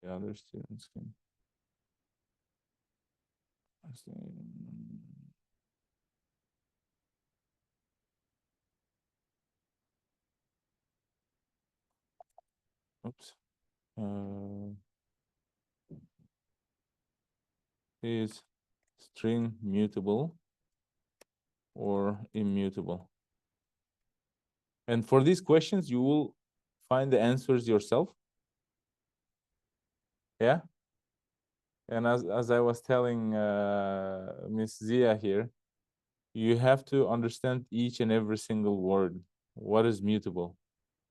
The other students can. Oops. Is string mutable or immutable? And for these questions, you will find the answers yourself. Yeah. And as I was telling Miss Zia here, you have to understand each and every single word. What is mutable?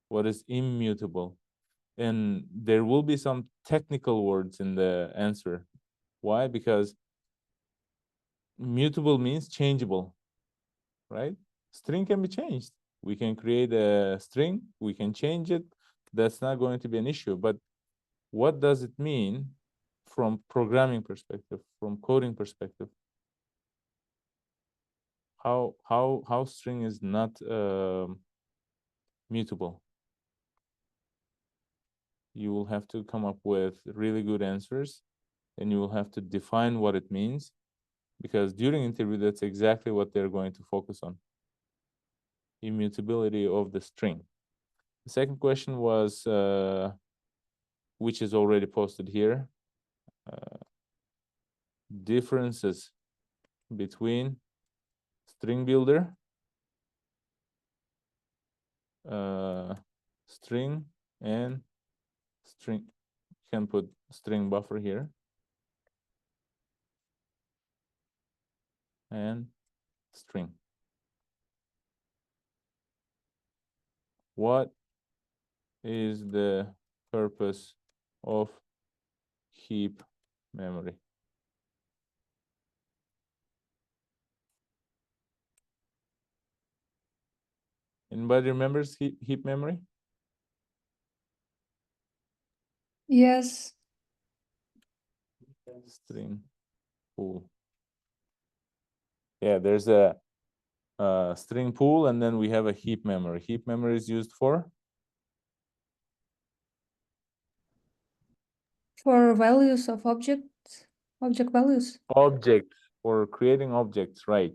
What is immutable? And there will be some technical words in the answer. Why? Because mutable means changeable, right? String can be changed. We can create a string, we can change it. That's not going to be an issue. But what does it mean from programming perspective, from coding perspective? How string is not mutable? You will have to come up with really good answers, and you will have to define what it means, because during interview, that's exactly what they're going to focus on. Immutability of the string. The second question was, which is already posted here, differences between string builder, string, and string. You can put string buffer here, and string. What is the purpose of heap memory? Anybody remembers heap memory? Yes. String pool. Yeah, there's a string pool, and then we have a heap memory. Heap memory is used for Values of object values. objects, for creating objects, right,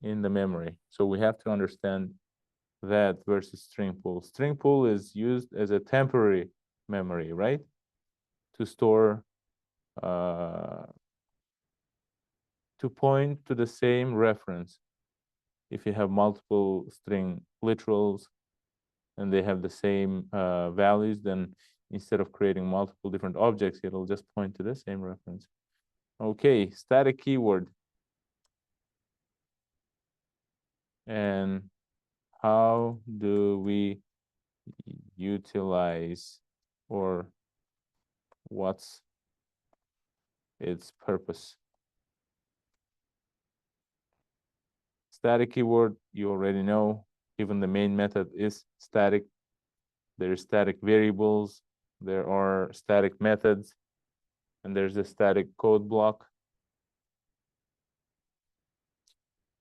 in the memory. So we have to understand that versus string pool. String pool is used as a temporary memory, right, to store, to point to the same reference. If you have multiple string literals and they have the same values, then instead of creating multiple different objects, it'll just point to the same reference. Okay, static keyword. And how do we utilize, or what's its purpose? Static keyword, you already know, even the main method is static. There's static variables, there are static methods, and there's a static code block.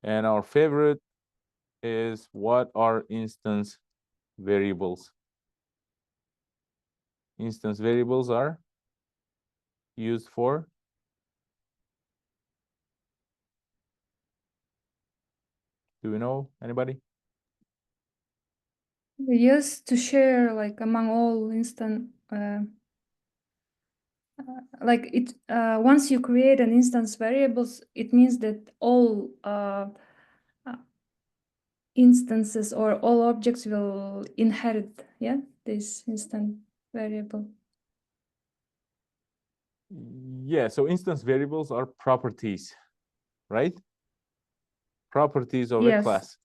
And our favorite is, what are instance variables? Instance variables are used for, do we know, anybody? Yes, to share like among all instant. Like it. Once you create an instance variables, it means that all instances or all objects will inherit. Yeah, this instant variable. Yeah, so instance variables are properties, right? Properties of a Yes. class,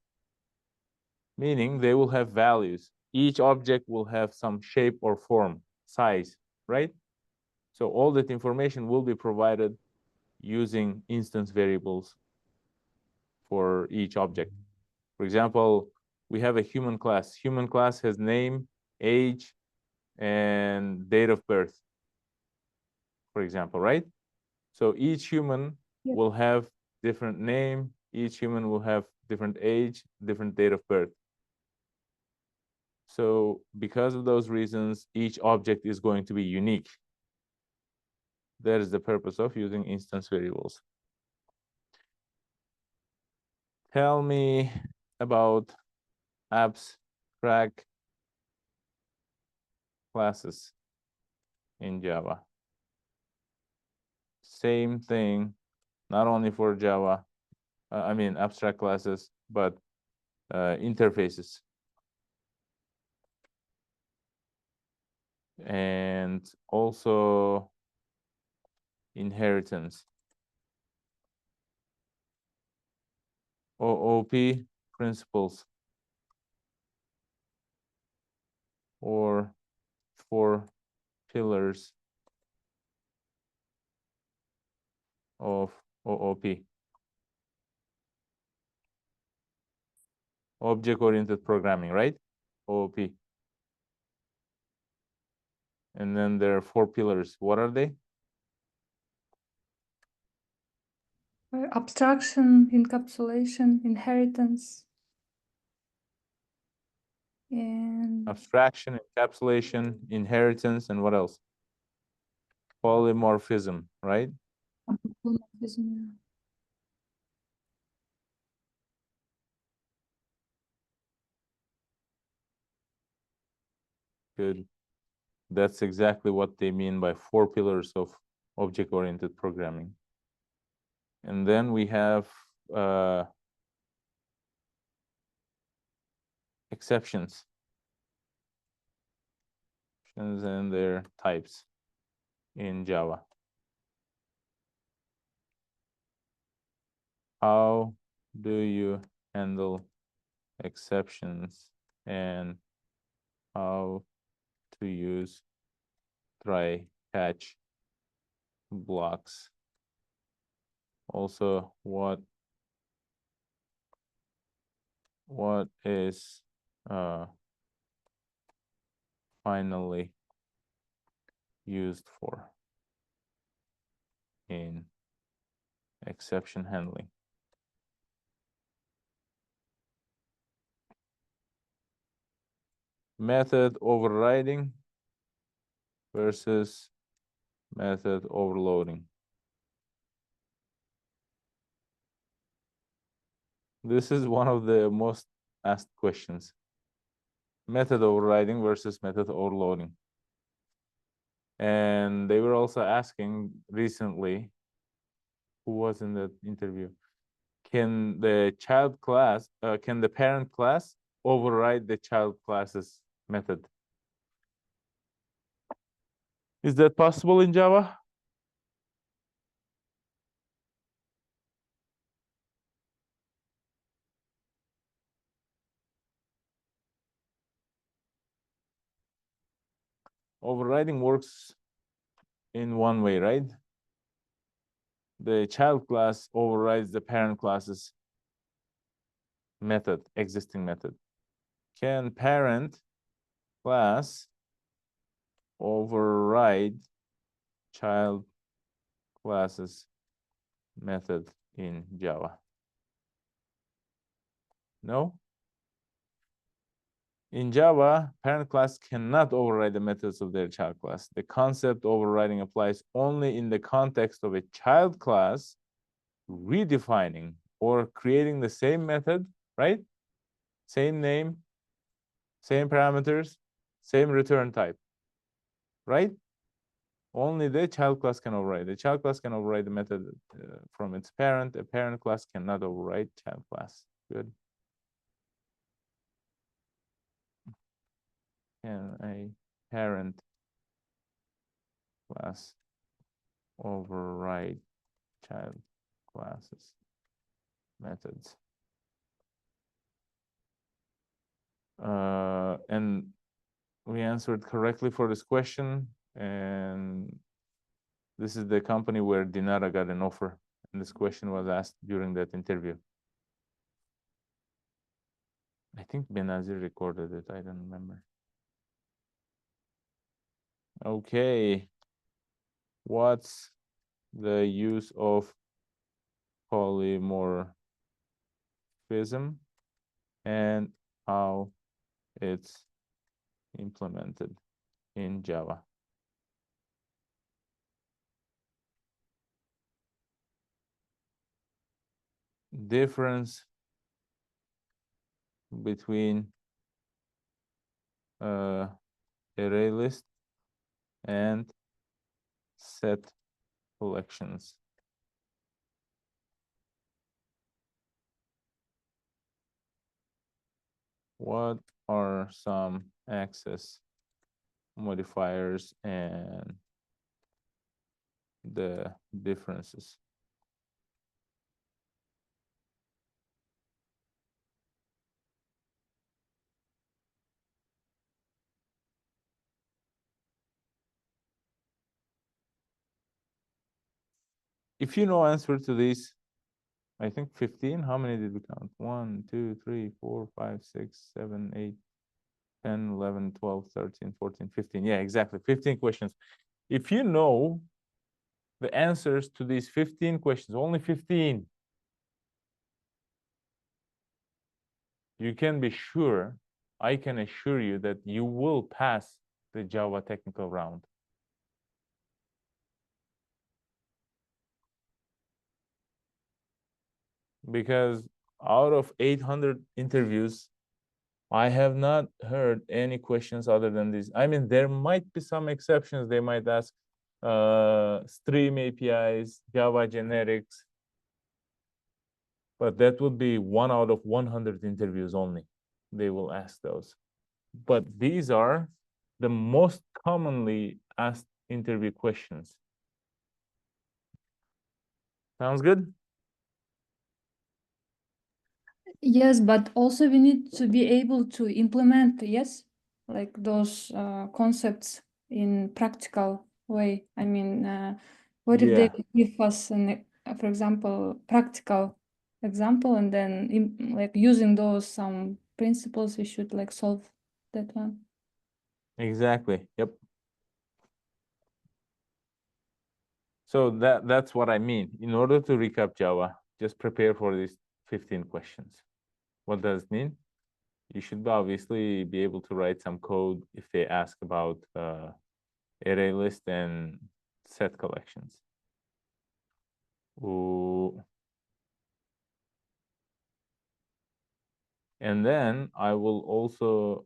meaning they will have values. Each object will have some shape or form, size, right? So all that information will be provided using instance variables for each object. For example, we have a human class. Human class has name, age, and date of birth, for example, right? So each human Yeah. will have different name, each human will have different age, different date of birth. So because of those reasons, each object is going to be unique. That is the purpose of using instance variables. Tell me about abstract classes in Java. Same thing, not only for Java, I mean abstract classes, but interfaces. And also inheritance. OOP principles, or 4 pillars of OOP. Object-oriented programming, right? OOP. And then there are 4 pillars. What are they? Abstraction, encapsulation, inheritance, and Abstraction, encapsulation, inheritance, and what else? Polymorphism, right? polymorphism. Good. That's exactly what they mean by 4 pillars of object-oriented programming. And then we have exceptions. And their types in Java. How do you handle exceptions, and how to use try catch blocks? Also, what is finally used for in exception handling? Method overriding versus method overloading. This is one of the most asked questions. Method overriding versus method overloading. And they were also asking recently, who was in that interview, can the child class, can the parent class override the child class's method? Is that possible in Java? Overriding works in one way, right? The child class overrides the parent class's method, existing method. Can parent class override child class's method in Java? No? In Java, parent class cannot override the methods of their child class. The concept overriding applies only in the context of a child class redefining or creating the same method, right? Same name, same parameters, same return type, right? Only the child class can override. The child class can override the method from its parent. A parent class cannot override child class. Good. Can a parent class override child classes methods? And we answered correctly for this question, and this is the company where Dinara got an offer, and this question was asked during that interview. I think Benazir recorded it, I don't remember. Okay, what's the use of polymorphism and how it's implemented in Java. Difference between array list and set collections. What are some access modifiers and the differences? If you know answer to these, I think 15. How many did we count? 1, 2, 3, 4, 5, 6, 7, 8, 10, 11, 12, 13, 14, 15. Yeah, exactly. 15 questions. If you know the answers to these 15 questions, only 15, you can be sure, I can assure you that you will pass the Java technical round. Because out of 800 interviews, I have not heard any questions other than this. I mean, there might be some exceptions. They might ask stream APIs, Java generics, but that would be 1 out of 100 interviews only. They will ask those. But these are the most commonly asked interview questions. Sounds good? Yes, but also we need to be able to implement, yes, like those concepts in practical way. I mean, what if they give us for example, practical example, and then like using those some principles, we should like solve that one. Exactly. Yep. So that's what I mean. In order to recap Java, just prepare for these 15 questions. What does it mean? You should obviously be able to write some code if they ask about array list and set collections. Ooh. And then I will also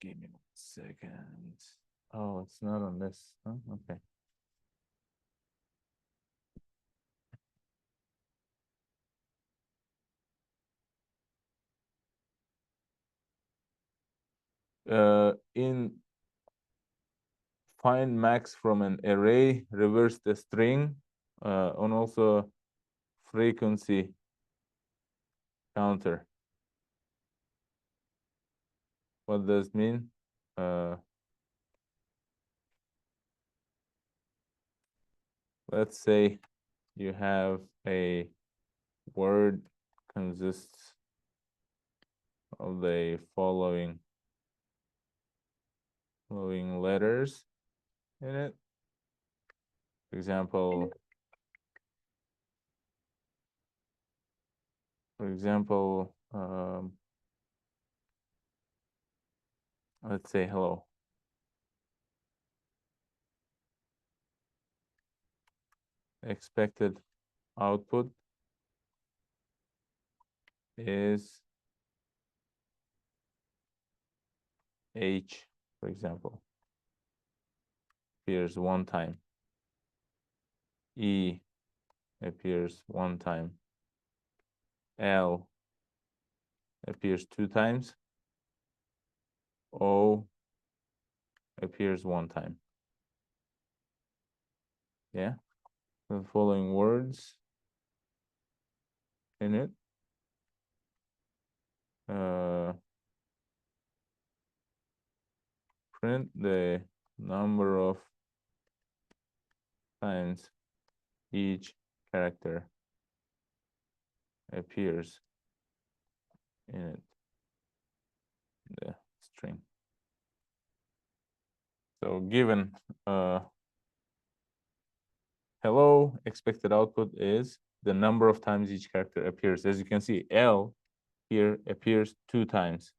give me 1 second. Oh, it's not on this. Huh? Okay. In find max from an array, reverse the string, and also frequency counter. What does it mean? Let's say you have a word consists of the following letters in it. For example, let's say hello. Expected output is H, for example, appears 1 time. E appears 1 time. L appears 2 times. O appears 1 time. Yeah, the following words in it. Print the number of times each character appears in it, the string. So given hello, expected output is the number of times each character appears. As you can see, L here appears 2 times.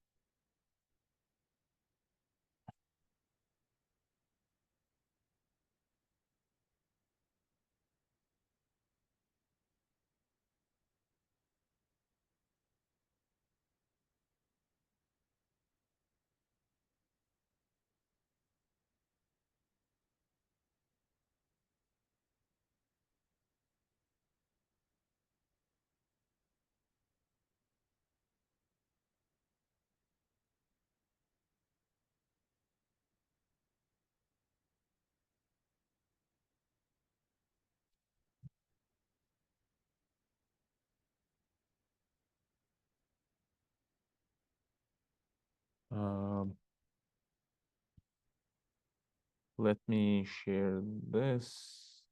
Let me share this.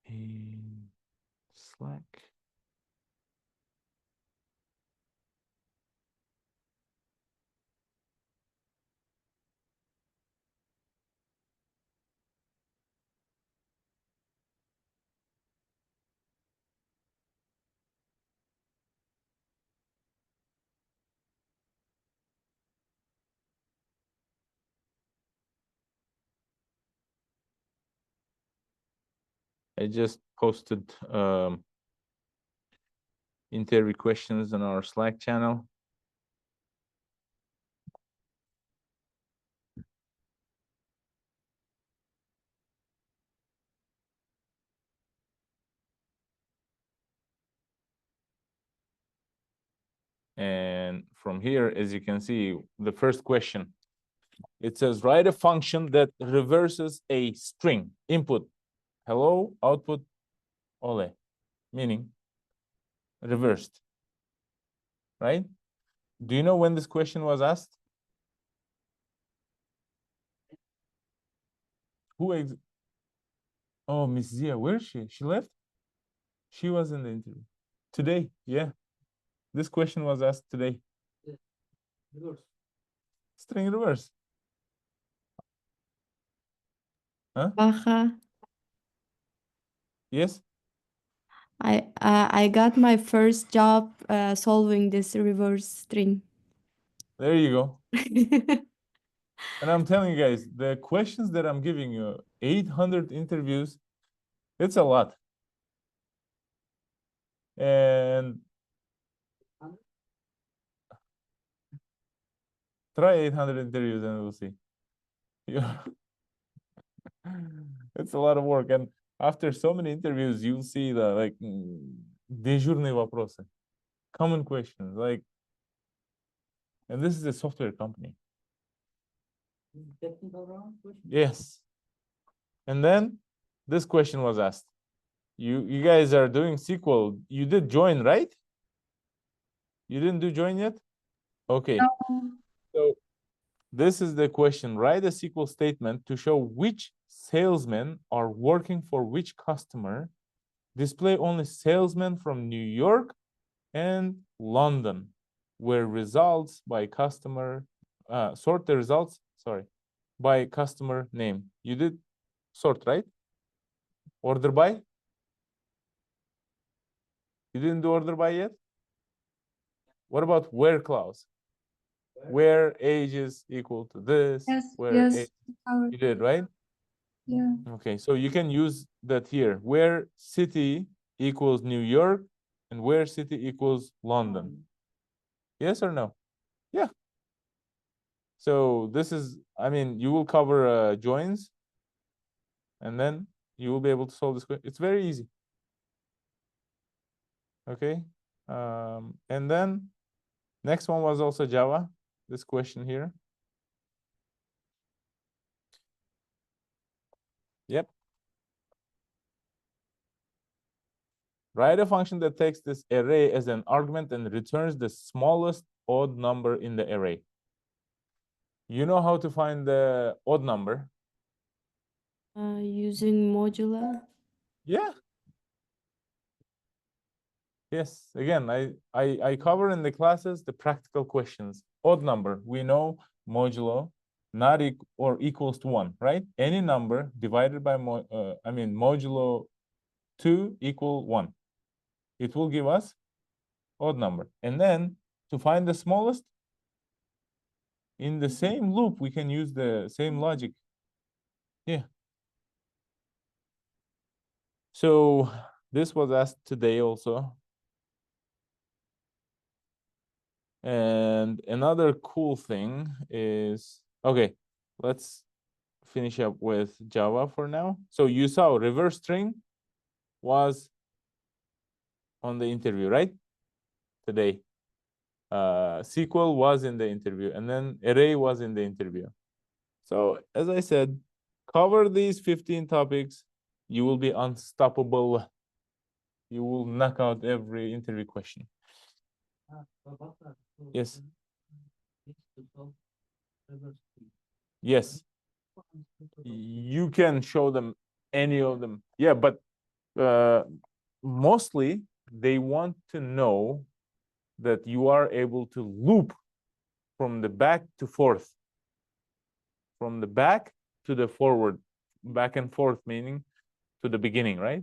In Slack. I just posted interview questions on our Slack channel. And from here, as you can see, the first question, it says, write a function that reverses a string input, hello, output, ole, meaning reversed, right? Do you know when this question was asked? Oh, Miss Zia, where is she? She left? She was in the interview. Today, yeah. This question was asked today. Reverse. String reverse. Huh? Baja, Yes? I got my first job solving this reverse string. There you go. And I'm telling you guys, the questions that I'm giving you, 800 interviews, it's a lot. And try 800 interviews and we'll see. Yeah. It's a lot of work. And after so many interviews, you'll see the like дежурные вопросы, common questions, like, and this is a software company. Technical round question? Yes. And then this question was asked. You guys are doing SQL. You did join, right? You didn't do join yet? Okay. No. So this is the question. Write a SQL statement to show which salesmen are working for which customer. Display only salesmen from New York and London, where results by customer, sort the results, sorry, by customer name. You did sort, right? Order by? You didn't do order by yet? What about where clause? Where age is equal to this? Yes, Where yes. age, you did, right? Yeah. Okay, so you can use that here. Where city equals New York and where city equals London. Yes or no? Yeah. So this is, I mean, you will cover joins and then you will be able to solve this question. It's very easy. Okay. And then next one was also Java, this question here. Yep. Write a function that takes this array as an argument and returns the smallest odd number in the array. You know how to find the odd number? Using modular. Yeah. Yes. Again, I cover in the classes the practical questions. Odd number, we know modulo. not or equals to 1, right? Any number divided by modulo 2 equal 1. It will give us odd number. And then to find the smallest, in the same loop, we can use the same logic. Yeah. So this was asked today also. And another cool thing is, okay, let's finish up with Java for now. So you saw reverse string was on the interview, right? Today. SQL was in the interview, and then array was in the interview. So as I said, cover these 15 topics, you will be unstoppable. You will knock out every interview question. Yes. Yes. You can show them any of them. Yeah, but mostly they want to know that you are able to loop from the back to forth, from the back to the forward, back and forth, meaning to the beginning, right?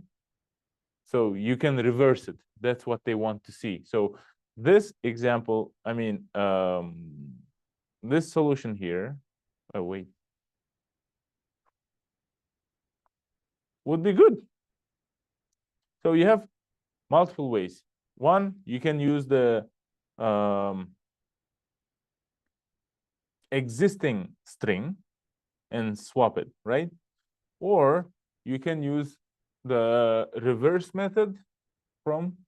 So you can reverse it. That's what they want to see. So this example, I mean, this solution here, oh wait, would be good. So you have multiple ways. One, you can use the existing string and swap it, right? Or you can use the reverse method from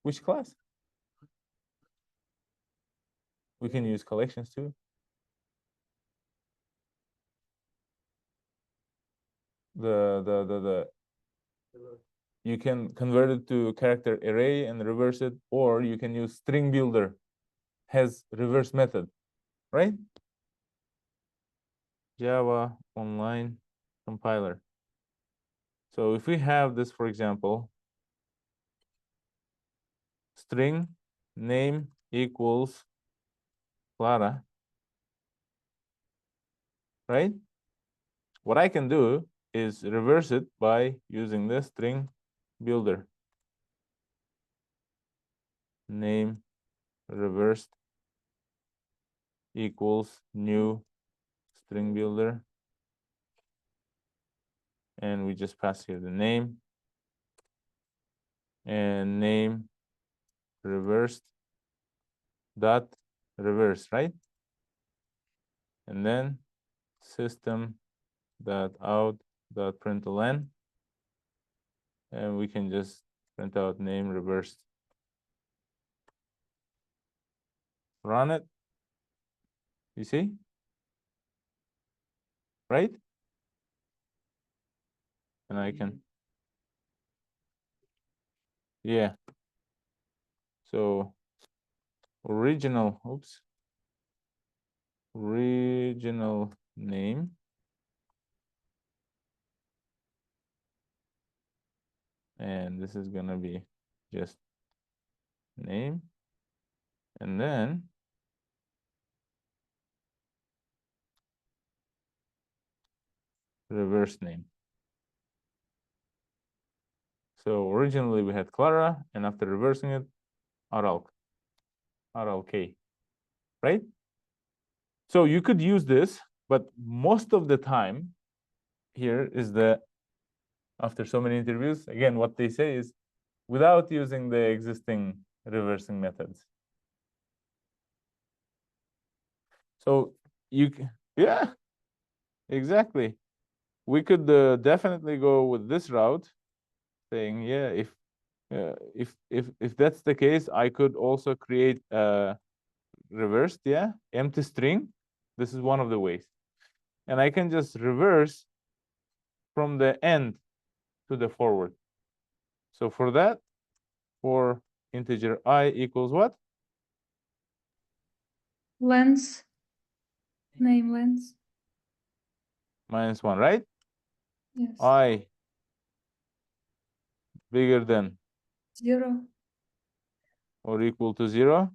which class? We can use collections too. You can convert it to character array and reverse it, or you can use string builder, has reverse method, right? Java Online compiler. So if we have this, for example, string name equals Clara, right? What I can do is reverse it by using the string builder. Name reversed equals new string builder. And we just pass here the name and name reversed dot reverse, right? And then system dot out dot println, and we can just print out name reversed. Run it. You see? Right? And I can, yeah. So original name and this is gonna be just name, and then reverse name. So originally we had Clara, and after reversing it, RLK, right? So you could use this, but most of the time here is the, after so many interviews, again, what they say is without using the existing reversing methods. So yeah, exactly. We could definitely go with this route, saying, yeah, if that's the case, I could also create a reversed, yeah, empty string. This is one of the ways. And I can just reverse from the end to the forward. So for that, for integer I equals what? Length, name length. -1, right? Yes. I bigger than 0 or equal to 0.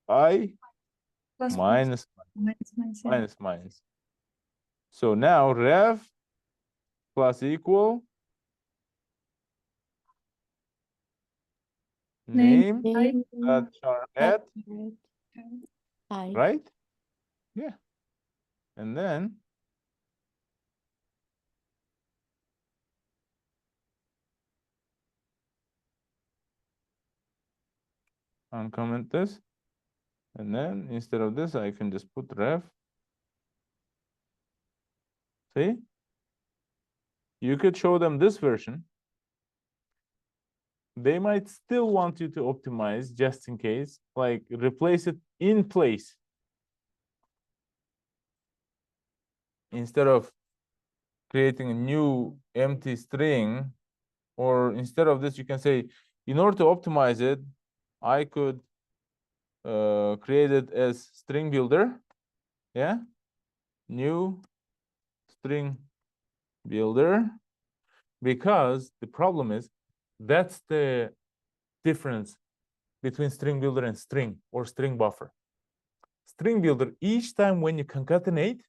I plus minus 1. Yeah. minus minus. So now ref plus equal Name. name Name dot char dot at, type. right? Yeah. And then uncomment this. And then instead of this, I can just put ref. See? You could show them this version. They might still want you to optimize just in case, like replace it in place. Instead of creating a new empty string, or instead of this, you can say, in order to optimize it, I could create it as string builder. Yeah. New string builder. Because the problem is, that's the difference between string builder and string or string buffer. String builder, each time when you concatenate,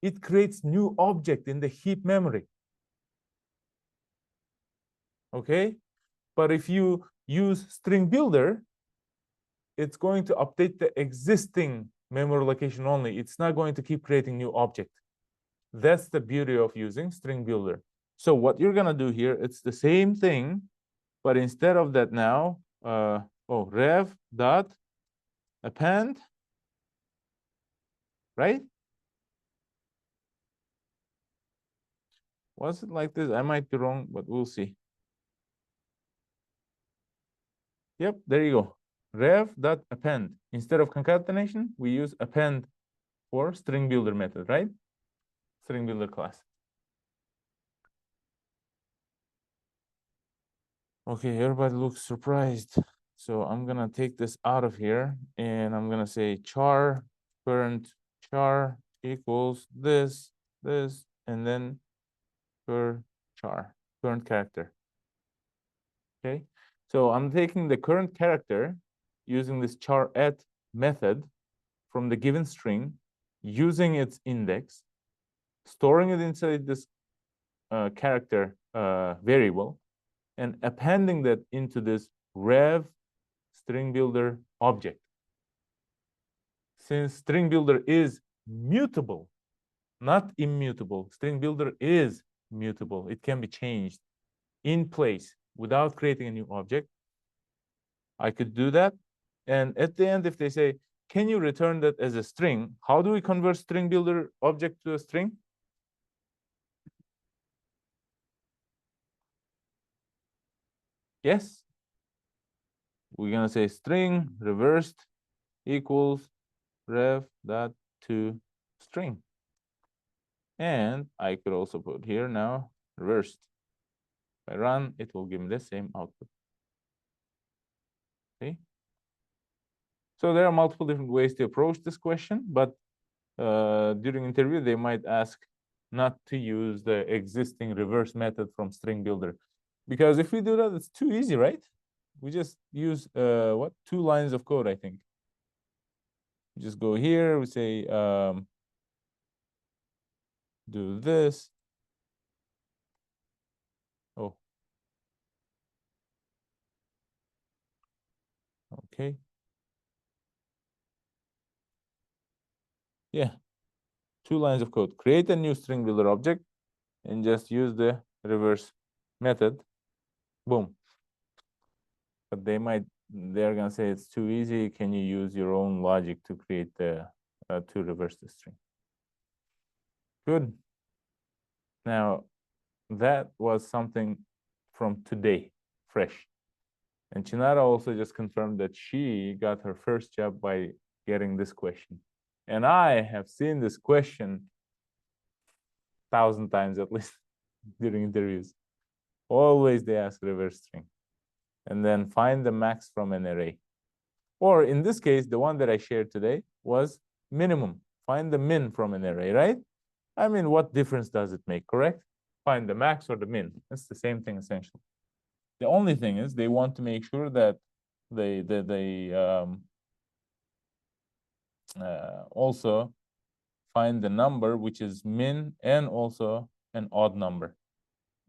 it creates new object in the heap memory. Okay? But if you use string builder, it's going to update the existing memory location only. It's not going to keep creating new object. That's the beauty of using string builder. So what you're gonna do here, it's the same thing, but instead of that now, ref dot append, right? Was it like this? I might be wrong, but we'll see. Yep, there you go. Ref dot append. Instead of concatenation, we use append for string builder method, right? String builder class. Okay, everybody looks surprised. So I'm gonna take this out of here and I'm gonna say char current char equals this, and then per char, current character. Okay, so I'm taking the current character using this char at method from the given string, using its index, storing it inside this character variable, and appending that into this rev string builder object. Since string builder is mutable, not immutable, string builder is mutable. It can be changed in place without creating a new object. I could do that. And at the end, if they say, can you return that as a string? How do we convert string builder object to a string? Yes. We're gonna say string reversed equals ref dot to string. And I could also put here now reversed. If I run, it will give me the same output. Okay. So there are multiple different ways to approach this question, but during interview, they might ask not to use the existing reverse method from string builder. Because if we do that, it's too easy, right? We just use, 2 lines of code, I think. We just go here, we say, do this. Oh. Okay. Yeah. 2 lines of code. Create a new string builder object and just use the reverse method. Boom. But they're gonna say it's too easy. Can you use your own logic to create the to reverse the string? Good. Now that was something from today, fresh. And Chinara also just confirmed that she got her first job by getting this question. And I have seen this question 1,000 times at least during interviews. Always they ask reverse string. And then find the max from an array. Or in this case, the one that I shared today was minimum. Find the min from an array, right? I mean, what difference does it make, correct? Find the max or the min. It's the same thing essentially. The only thing is they want to make sure that they also find the number which is min and also an odd number.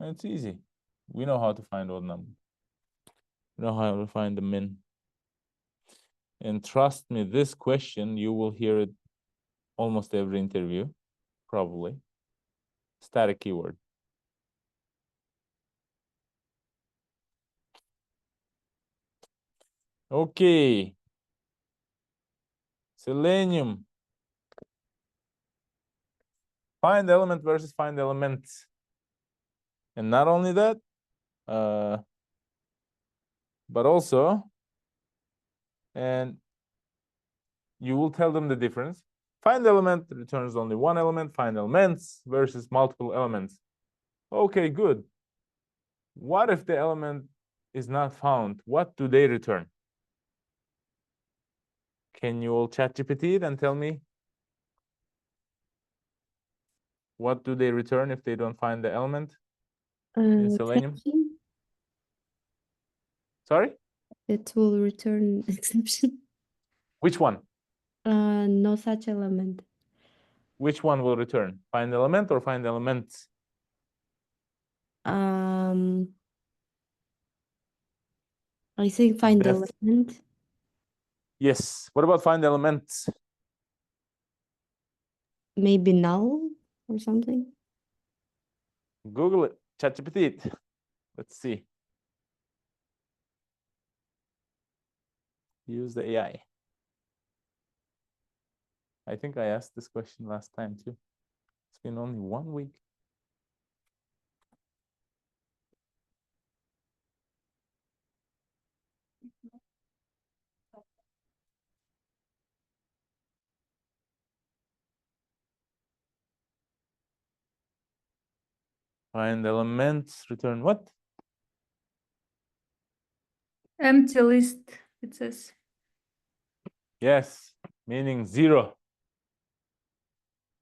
And it's easy. We know how to find odd number. We know how to find the min. And trust me, this question, you will hear it almost every interview, probably. Static keyword. Okay. Selenium. Find element versus find element. And not only that, but also, and you will tell them the difference. Find element returns only one element, find elements versus multiple elements. Okay, good. What if the element is not found? What do they return? Can you all chat GPT it and tell me what do they return if they don't find the element in Selenium? Exception. Sorry? It will return exception. Which one? No such element. Which one will return? Find element or find elements? I think find Best. element. Yes. What about find elements? Maybe null or something. Google it. ChatGPT it. Let's see. Use the AI. I think I asked this question last time too. It's been only 1 week. Find elements, return what? Empty list, it says. Yes, meaning 0.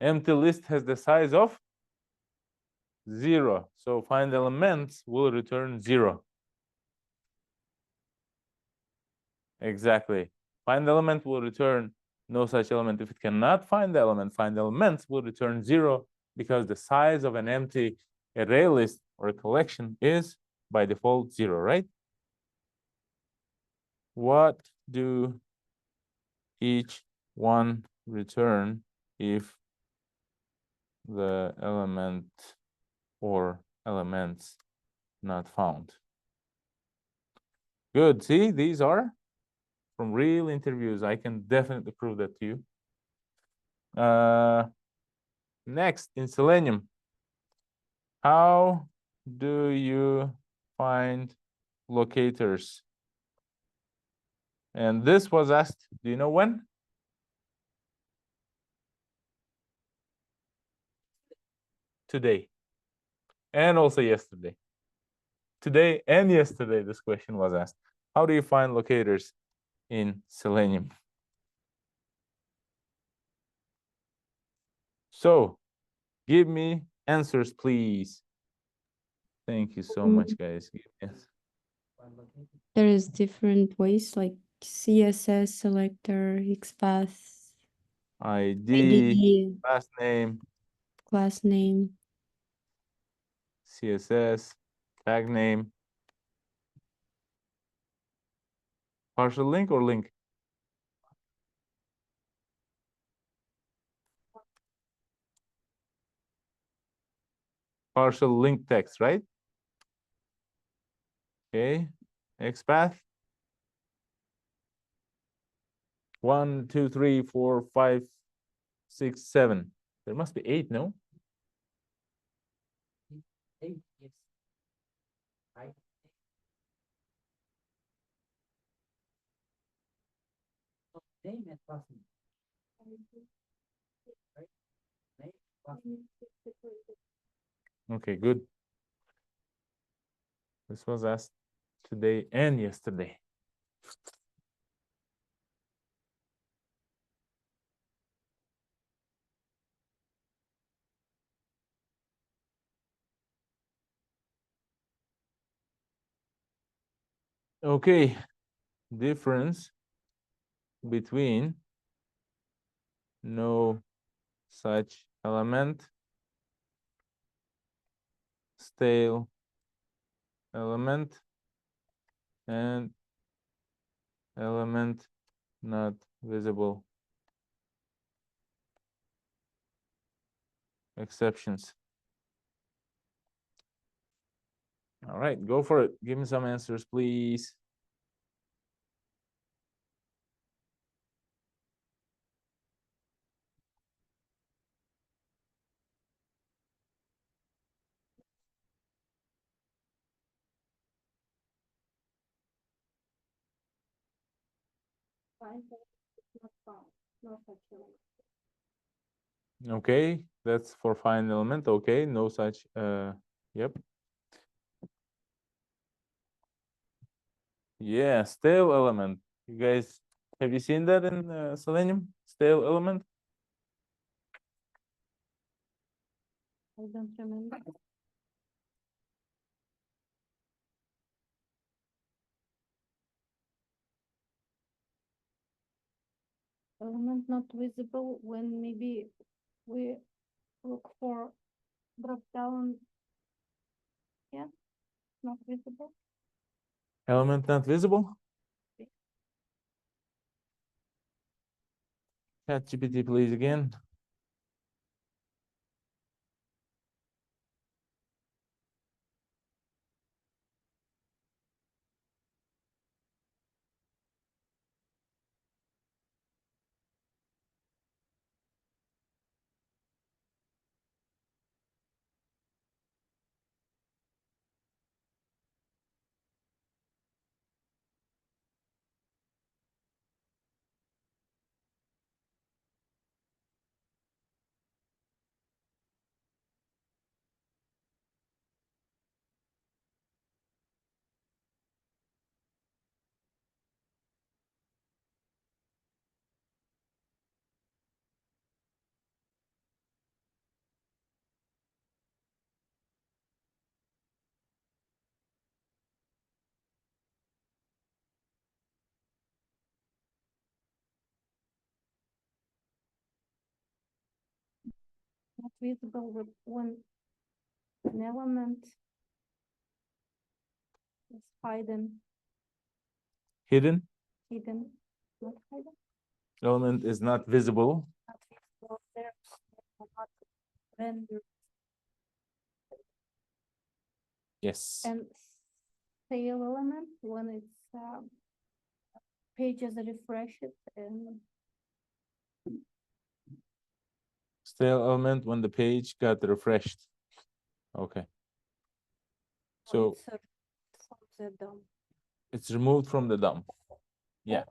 Empty list has the size of 0. So find elements will return 0. Exactly. Find element will return no such element. If it cannot find the element, find elements will return 0 because the size of an empty array list or a collection is by default 0, right? What do each one return if the element or elements not found? Good. See, these are from real interviews. I can definitely prove that to you. Next, in Selenium, how do you find locators? And this was asked, do you know when? Today. And also yesterday. Today and yesterday, this question was asked. How do you find locators in Selenium? So, give me answers, please. Thank you so much, guys. Yes. There is different ways like CSS selector, XPath, ID, ID, last name, class name. CSS, tag name, partial link or link? Partial link text, right? Okay, XPath. 1, 2, 3, 4, 5, 6, 7. There must be 8, no? 8, yes. Right. So name and last name. Right? Name, last name. Okay, good. This was asked today and yesterday. Okay, difference between no such element, stale element, and element not visible. Exceptions. All right, go for it. Give me some answers, please. Okay, that's for find element. Okay, no such yep. Yeah, stale element. You guys, have you seen that in Selenium? Stale element? I don't remember. Element not visible when maybe we look for drop down. Yeah, not visible. Element not visible? ChatGPT, please again. Not visible with when an element is hidden, Hidden hidden, not hidden, element is not visible. not visible there, not rendered. Yes. And stale element when it's pages refreshed and Stale element when the page got refreshed. Okay. So it's from the DOM. it's removed from the DOM. Yeah.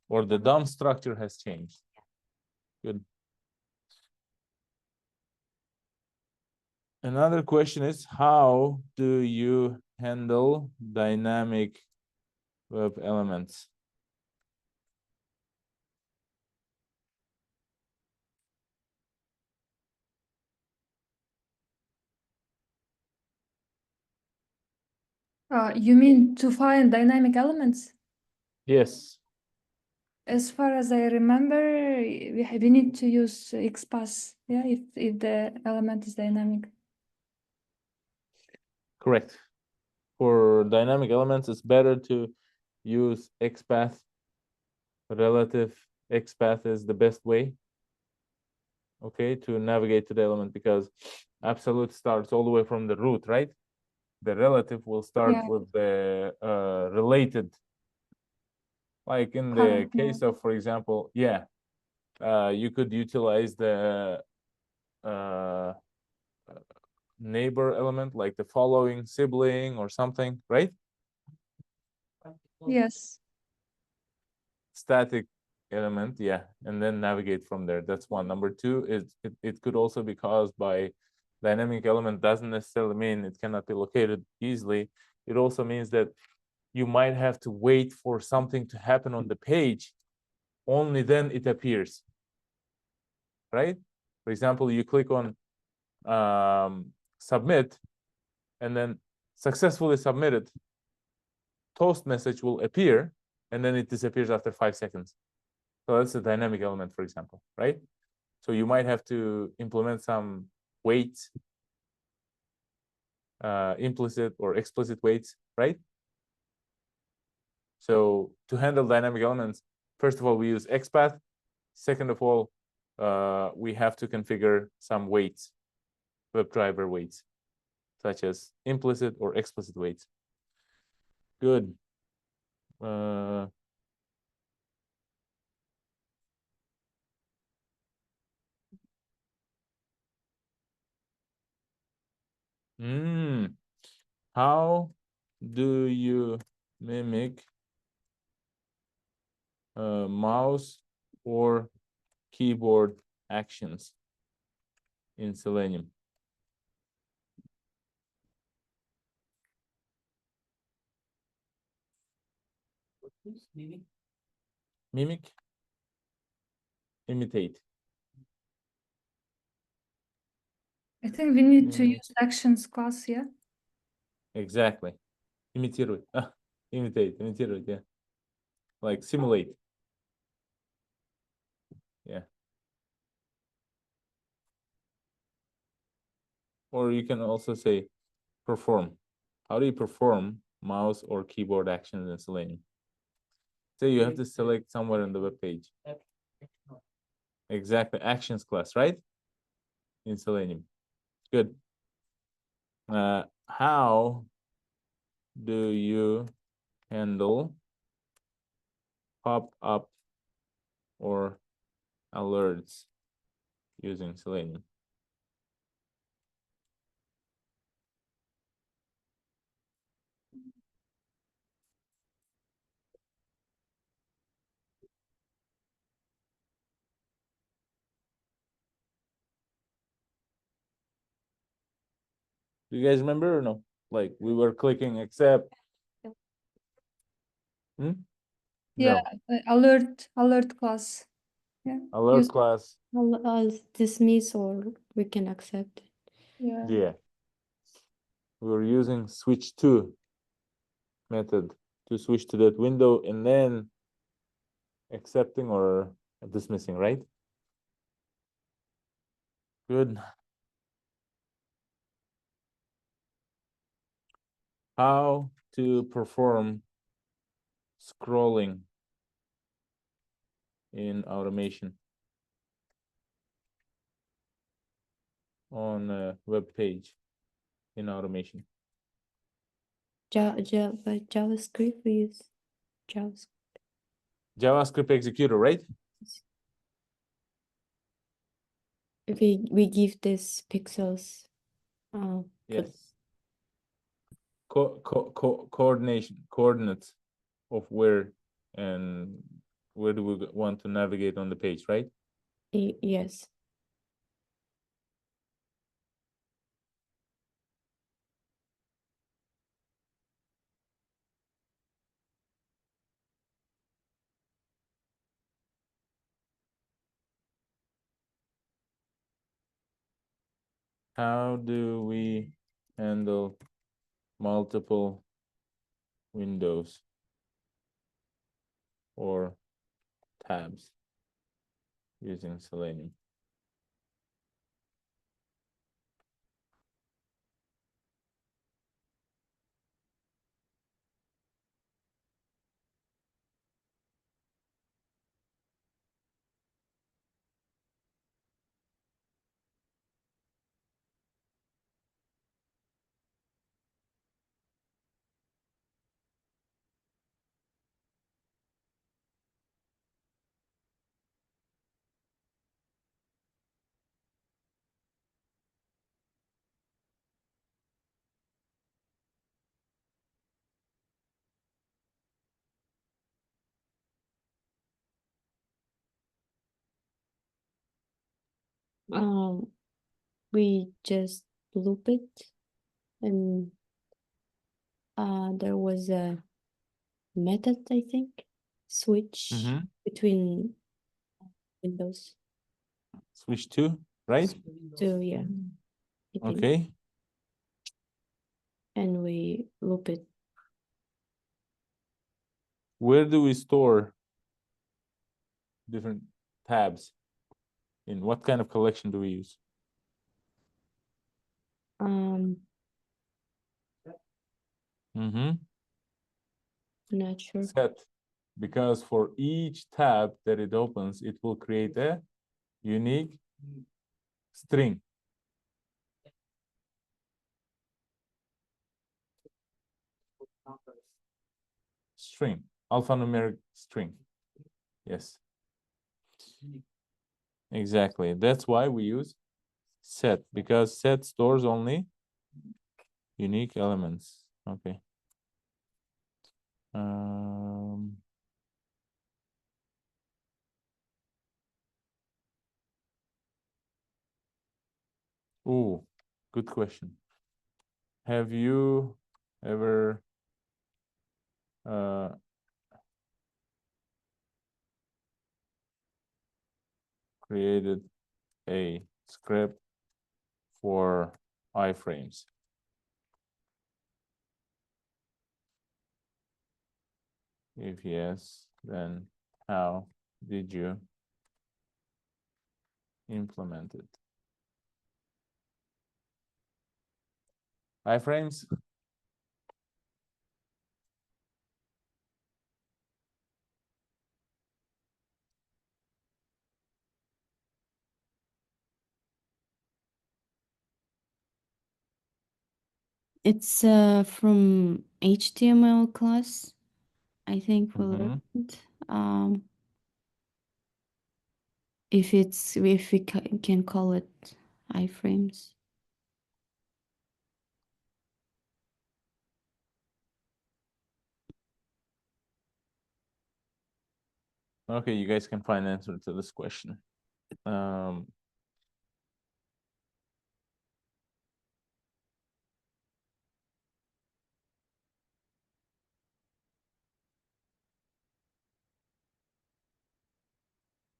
Or the DOM structure has changed. Good. Another question is, how do you handle dynamic web elements? You mean to find dynamic elements? Yes. As far as I remember, we need to use XPath, yeah, if the element is dynamic. Correct. For dynamic elements, it's better to use XPath. Relative XPath is the best way, okay, to navigate to the element, because absolute starts all the way from the root, right? The relative will start Yeah. with the related. Like in the Current case node. of, for example, yeah, you could utilize the neighbor element, like the following sibling or something, right? Yes. Static element, yeah, and then navigate from there. That's one. Number two is it could also be caused by dynamic element. Doesn't necessarily mean it cannot be located easily. It also means that you might have to wait for something to happen on the page, only then it appears, right? For example, you click on submit, and then successfully submitted, toast message will appear, and then it disappears after 5 seconds. So that's a dynamic element, for example, right? So you might have to implement some weights, implicit or explicit weights, right? So to handle dynamic elements, first of all, we use XPath. Second of all, we have to configure some weights, WebDriver weights, such as implicit or explicit weights. Good. How do you mimic mouse or keyboard actions in Selenium? Please, maybe. Mimic, imitate. I think we need to Mm. use actions class, yeah? Exactly. Имитировать. Imitate, imitate, yeah. Like simulate. Yeah. Or you can also say perform. How do you perform mouse or keyboard actions in Selenium? Say you have to select somewhere on the web page. Exactly, actions class, right? In Selenium. Good. How do you handle pop-up or alerts using Selenium? Do you guys remember or no? Like we were clicking accept. Yeah, No. alert class. Yeah. Alert use- class. I'll dismiss or we can accept it. Yeah. Yeah. We were using switch to method to switch to that window and then accepting or dismissing, right? Good. How to perform scrolling in automation on a web page in automation. JavaScript, we use JavaScript. JavaScript executor, right? We give this pixels. Yes. Coordinates of where and where do we want to navigate on the page, right? Yes. How do we handle multiple windows or tabs using Selenium? We just loop it, and there was a method, I think, switch between windows. Switch to, right? So yeah, I think. Okay. And we loop it. Where do we store different tabs In what kind of collection do we use? Mm-hmm. Not sure. Set, because for each tab that it opens, it will create a unique string. String, alphanumeric string. Yes. Exactly. That's why we use set, because set stores only unique elements. Okay. Oh, good question. Have you ever created a script for iframes? If yes, then how did you implement it? Iframes? It's from HTML class, I think we learned. If we can call it iframes. Okay, you guys can find answer to this question.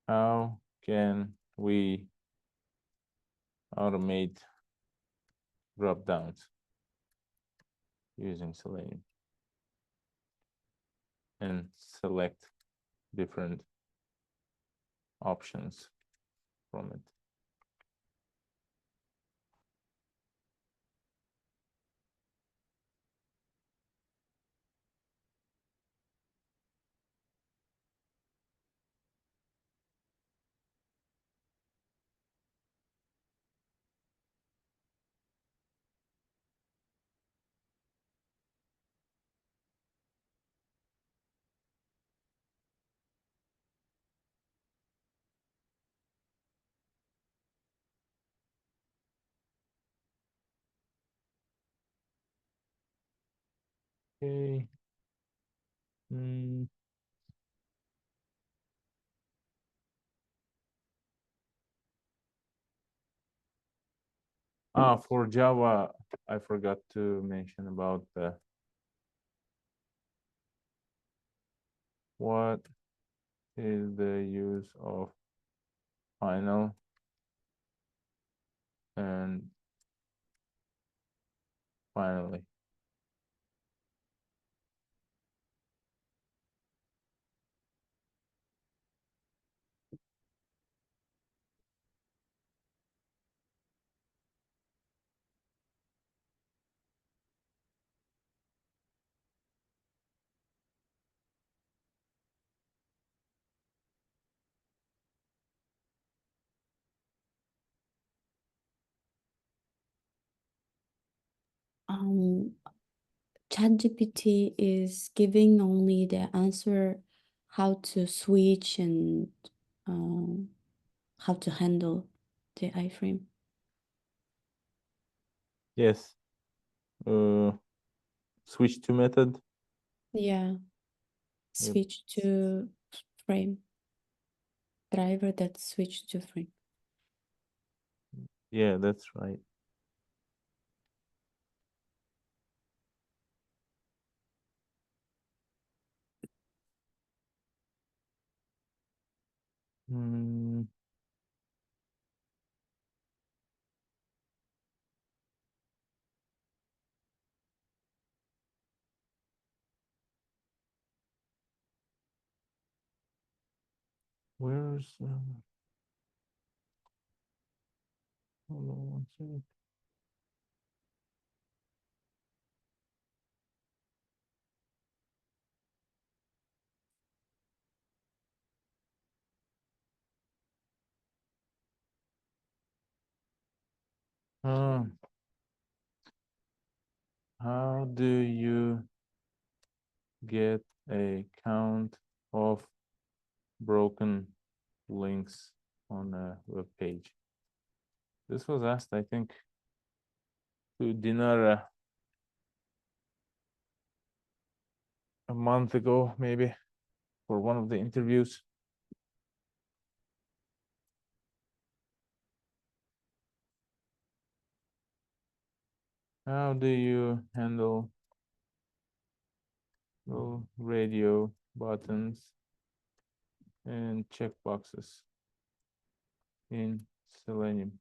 How can we automate drop downs using Selenium and select different options from it? Okay. For Java, I forgot to mention about what is the use of final and finally. ChatGPT is giving only the answer how to switch and how to handle the iframe. Yes. Switch to method. Yeah. Switch to frame. Driver that switch to frame. Yeah, that's right. Where's Hold on one second. How do you get a count of broken links on a web page? This was asked, I think, to Dinara a month ago, maybe, for one of the interviews. How do you handle radio buttons and checkboxes in Selenium?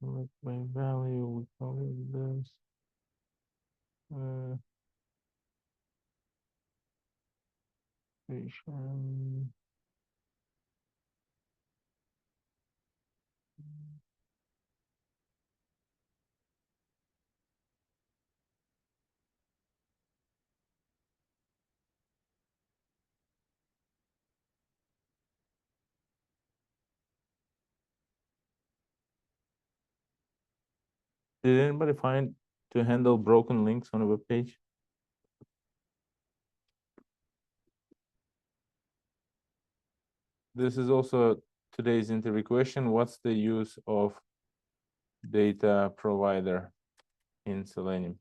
Select by value, we call it this. Station. Did anybody find to handle broken links on a web page? This is also today's interview question. What's the use of data provider in Selenium?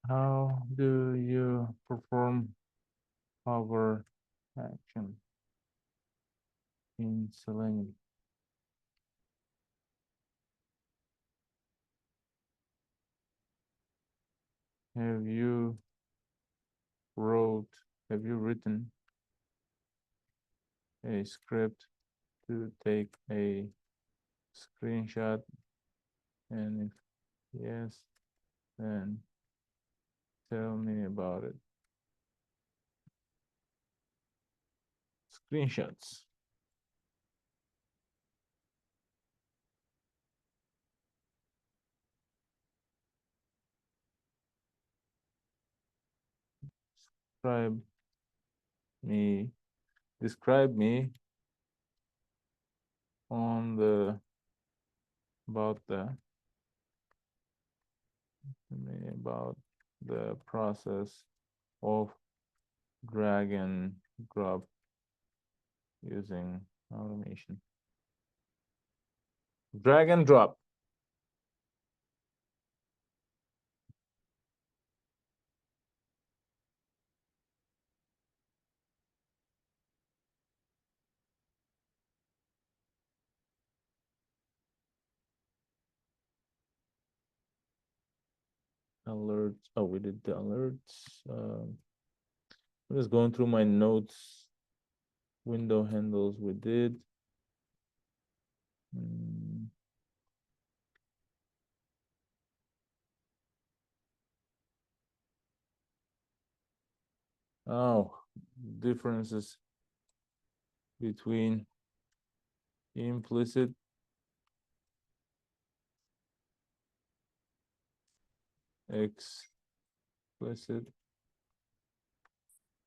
How do you perform hover action in Selenium? Have you written a script to take a screenshot? And if yes, then tell me about it. Screenshots. Describe me on the about the process of drag and drop using automation. Drag and drop. Alerts. Oh, we did the alerts. I'm just going through my notes. Window handles we did. Oh, differences between implicit explicit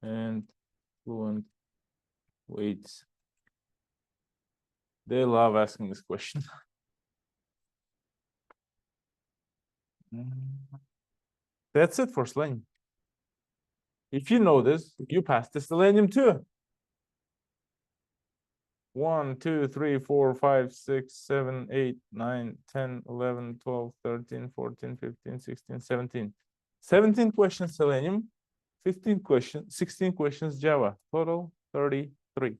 and fluent weights. They love asking this question. That's it for Selenium. If you know this, you pass the Selenium too. 1, 2, 3, 4, 5, 6, 7, 8, 9, 10, 11, 12, 13, 14, 15, 16, 17. 17 questions Selenium, 15 questions, 16 questions Java. Total 33.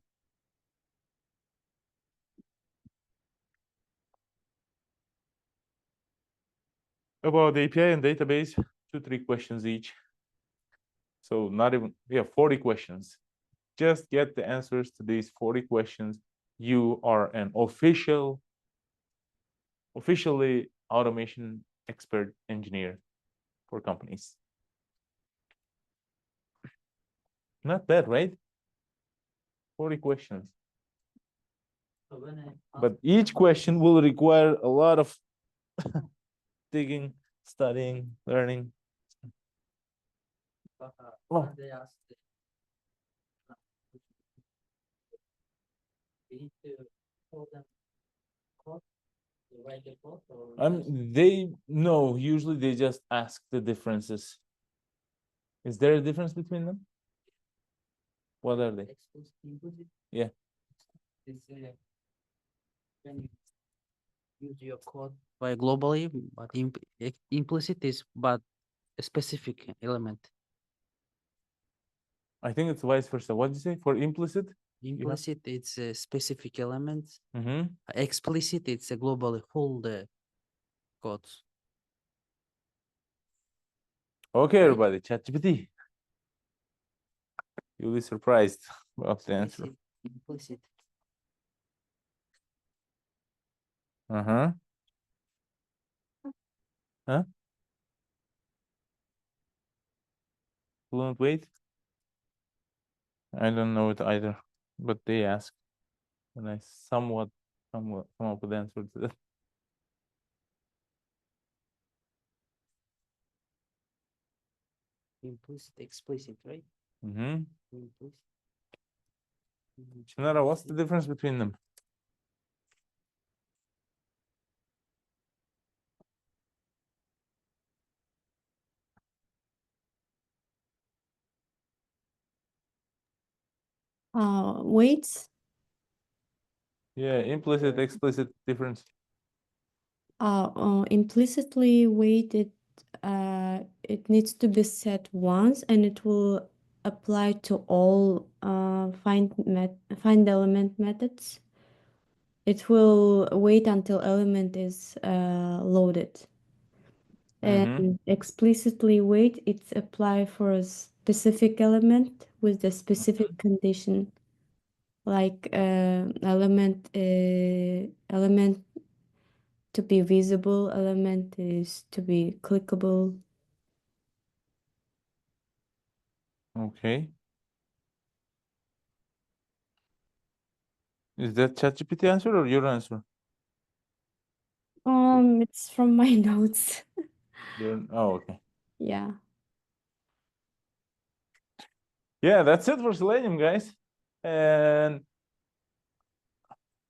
About the API and database, 2-3 questions each. So not even, 40 questions. Just get the answers to these 40 questions. You are an officially automation expert engineer for companies. Not bad, right? 40 questions. So when I But each question will require a lot of digging, studying, learning. when they ask we need to tell them code, to write the code, or just They no, usually they just ask the differences. Is there a difference between them? What are they? explicit implicit? Yeah. It's when you use your code by globally, but implicit is but a specific element. I think it's vice versa. What did you say? For implicit? Implicit it's a specific element. Mm-hmm. Explicit it's a globally whole the codes. Okay, Right. everybody, ChatGPT. You'll be surprised about the answer. Implicit. Uh-huh. Huh? Fluent weight? I don't know it either, but they ask. And I somewhat come up with the answer to that. Implicit, explicit, right? Mm-hmm. Implicit. Shinara, what's the difference between them? Weights. Yeah, implicit, explicit difference. Implicitly weighted, it needs to be set once and it will apply to all find element methods. It will wait until element is loaded. And explicitly wait, it's apply for a specific element with the specific condition, like element to be visible, element is to be clickable. Okay. Is that ChatGPT answer or your answer? It's from my notes. Oh, okay. Yeah. Yeah, that's it for Selenium, guys. And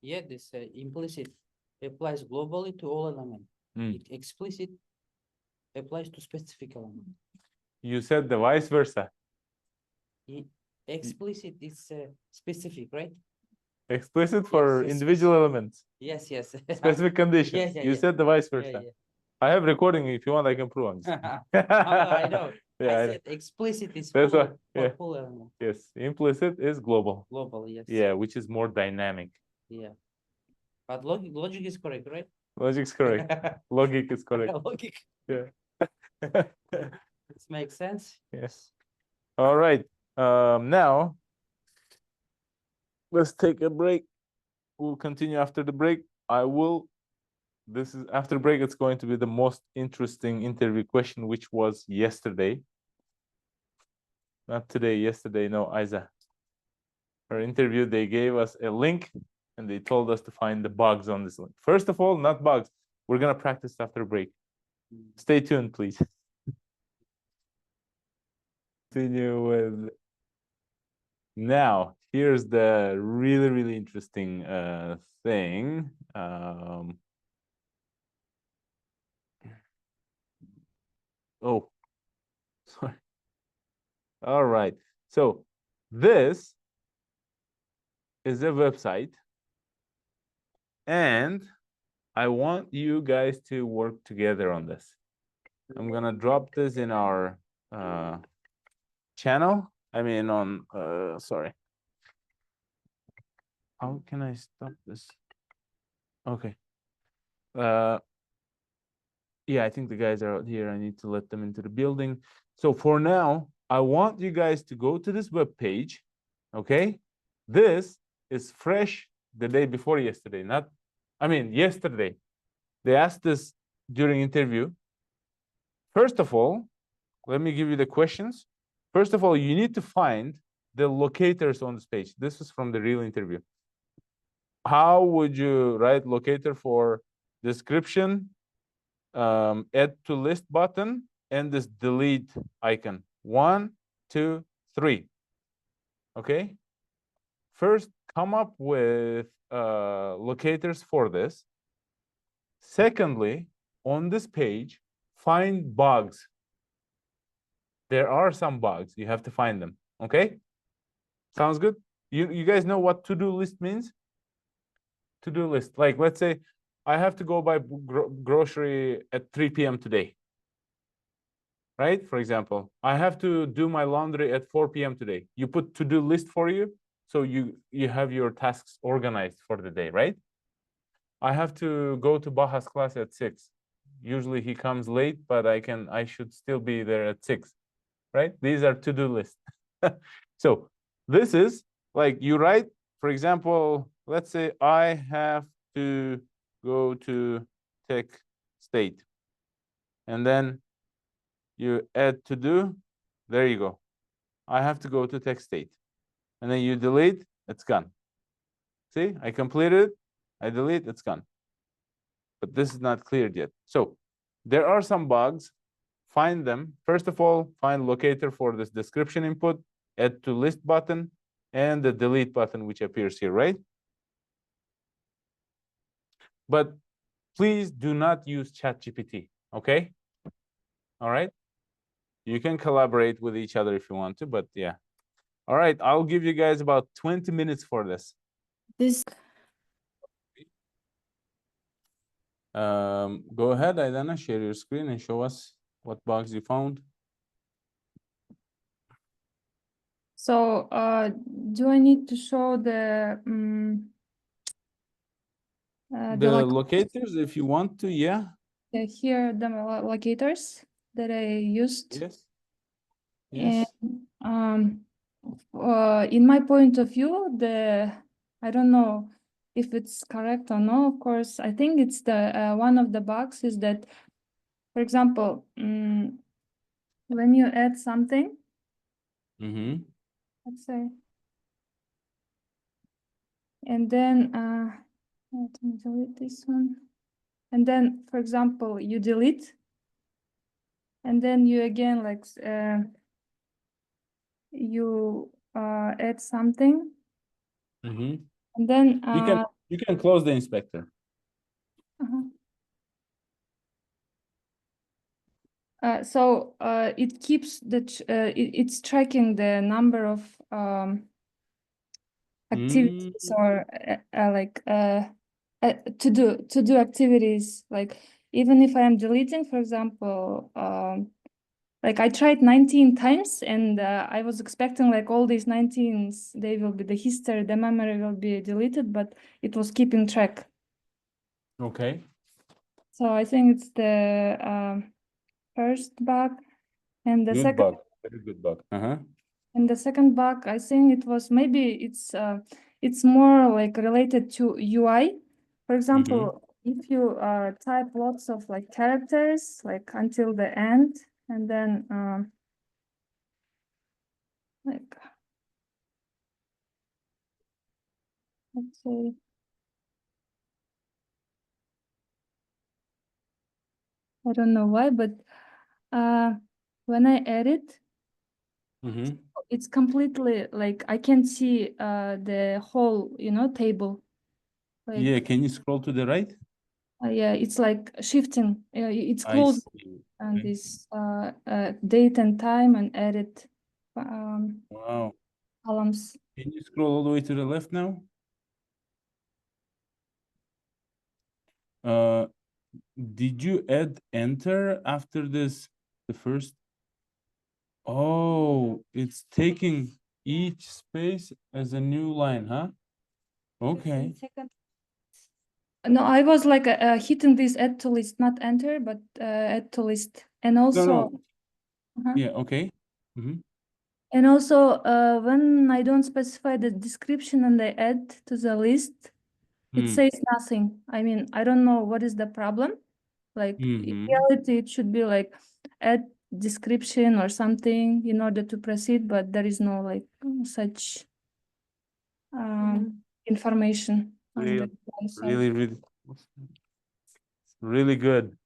Yeah, this implicit applies globally to all elements. Explicit applies to specific element. you said the vice versa. Explicit is specific, right? Explicit for yes, individual elements. Yes. Specific conditions. Yeah, You yeah. said the vice versa. Yeah. I have recording if you want, I can prove on this. I know. Yeah, I I know. said explicit is That's full, why, yeah. full element. Yes, implicit is global. Global, yes. Yeah, which is more dynamic. Yeah. But logic is correct, right? Logic's correct. Logic is correct. Logic. Yeah. This makes sense. Yes. All right. Now let's take a break. We'll continue after the break. This is after break, it's going to be the most interesting interview question, which was yesterday. Not today, yesterday, no, Isa. Her interview, they gave us a link and they told us to find the bugs on this link. First of all, not bugs. We're gonna practice after break. Stay tuned, please. Continue with Now, here's the really, really interesting thing. Oh, sorry. All right. So this is a website, and I want you guys to work together on this. I'm gonna drop this in our channel. I mean, on sorry. How can I stop this? Okay. Yeah, I think the guys are out here. I need to let them into the building. So for now, I want you guys to go to this web page. Okay. This is fresh the day before yesterday, not, I mean, yesterday. They asked this during interview. First of all, let me give you the questions. First of all, you need to find the locators on this page. This is from the real interview. How would you write locator for description, add to list button, and this delete icon? 1, 2, 3. Okay. First, come up with locators for this. Secondly, on this page, find bugs. There are some bugs. You have to find them. Okay. Sounds good. You guys know what to-do list means? To-do list. Like, let's say I have to go buy grocery at 3 p.m. today. Right? For example, I have to do my laundry at 4 p.m. today. You put to-do list for you, so you have your tasks organized for the day, right? I have to go to Baja's class at 6. Usually he comes late, but I should still be there at 6, right? These are to-do lists. So this is like you write, for example, let's say I have to go to Tech State, and then you add to do, there you go. I have to go to Tech State, and then you delete, it's gone. See, I completed, I delete, it's gone. But this is not cleared yet. So there are some bugs, find them. First of all, find locator for this description input, add to list button, and the delete button, which appears here, right? But please do not use ChatGPT, okay? All right. You can collaborate with each other if you want to, but yeah. All right, I'll give you guys about 20 minutes for this. This Go ahead, Aidana, share your screen and show us what bugs you found. So, do I need to show the The loc- locators, if you want to, yeah. here the locators that I used? Yes. And Yes. in my point of view, I don't know if it's correct or no. Of course, I think it's the one of the bugs is that, for example, when you add something, Mm-hmm. let's say, and then let me delete this one, and then, for example, you delete, and then you again like you add something, Mm-hmm. and then You can close the inspector. So it keeps it's tracking the number of activities or like to do activities. Like even if I am deleting, for example, like I tried 19 times, and I was expecting like all these 19s, they will be the history, the memory will be deleted, but it was keeping track. Okay. So I think it's the first bug, and the Good second. bug. Very good bug. Uh-huh. And the second bug, I think it was maybe it's more like related to UI. For example, if you type lots of like characters like until the end, and then like let's say I don't know why, but when I edit, Mm-hmm. it's completely like I can see the whole, table. Like, Yeah, can you scroll to the right? yeah, it's like shifting. It's I closed see. and Okay. this date and time and edit Wow. columns. Can you scroll all the way to the left now? Did you add enter after this, the first? Oh, it's taking each space as a new line, huh? Okay. No, I was like hitting this add to list, not enter, but add to list. And No, also, no. Uh-huh. Yeah, okay. Mhm. And also when I don't specify the description and I add to the list, it Hmm. says nothing. I mean, I don't know what is the problem. Like in Mhm. reality, it should be like add description or something in order to proceed, but there is no like such information on the Real- UI side. Really good.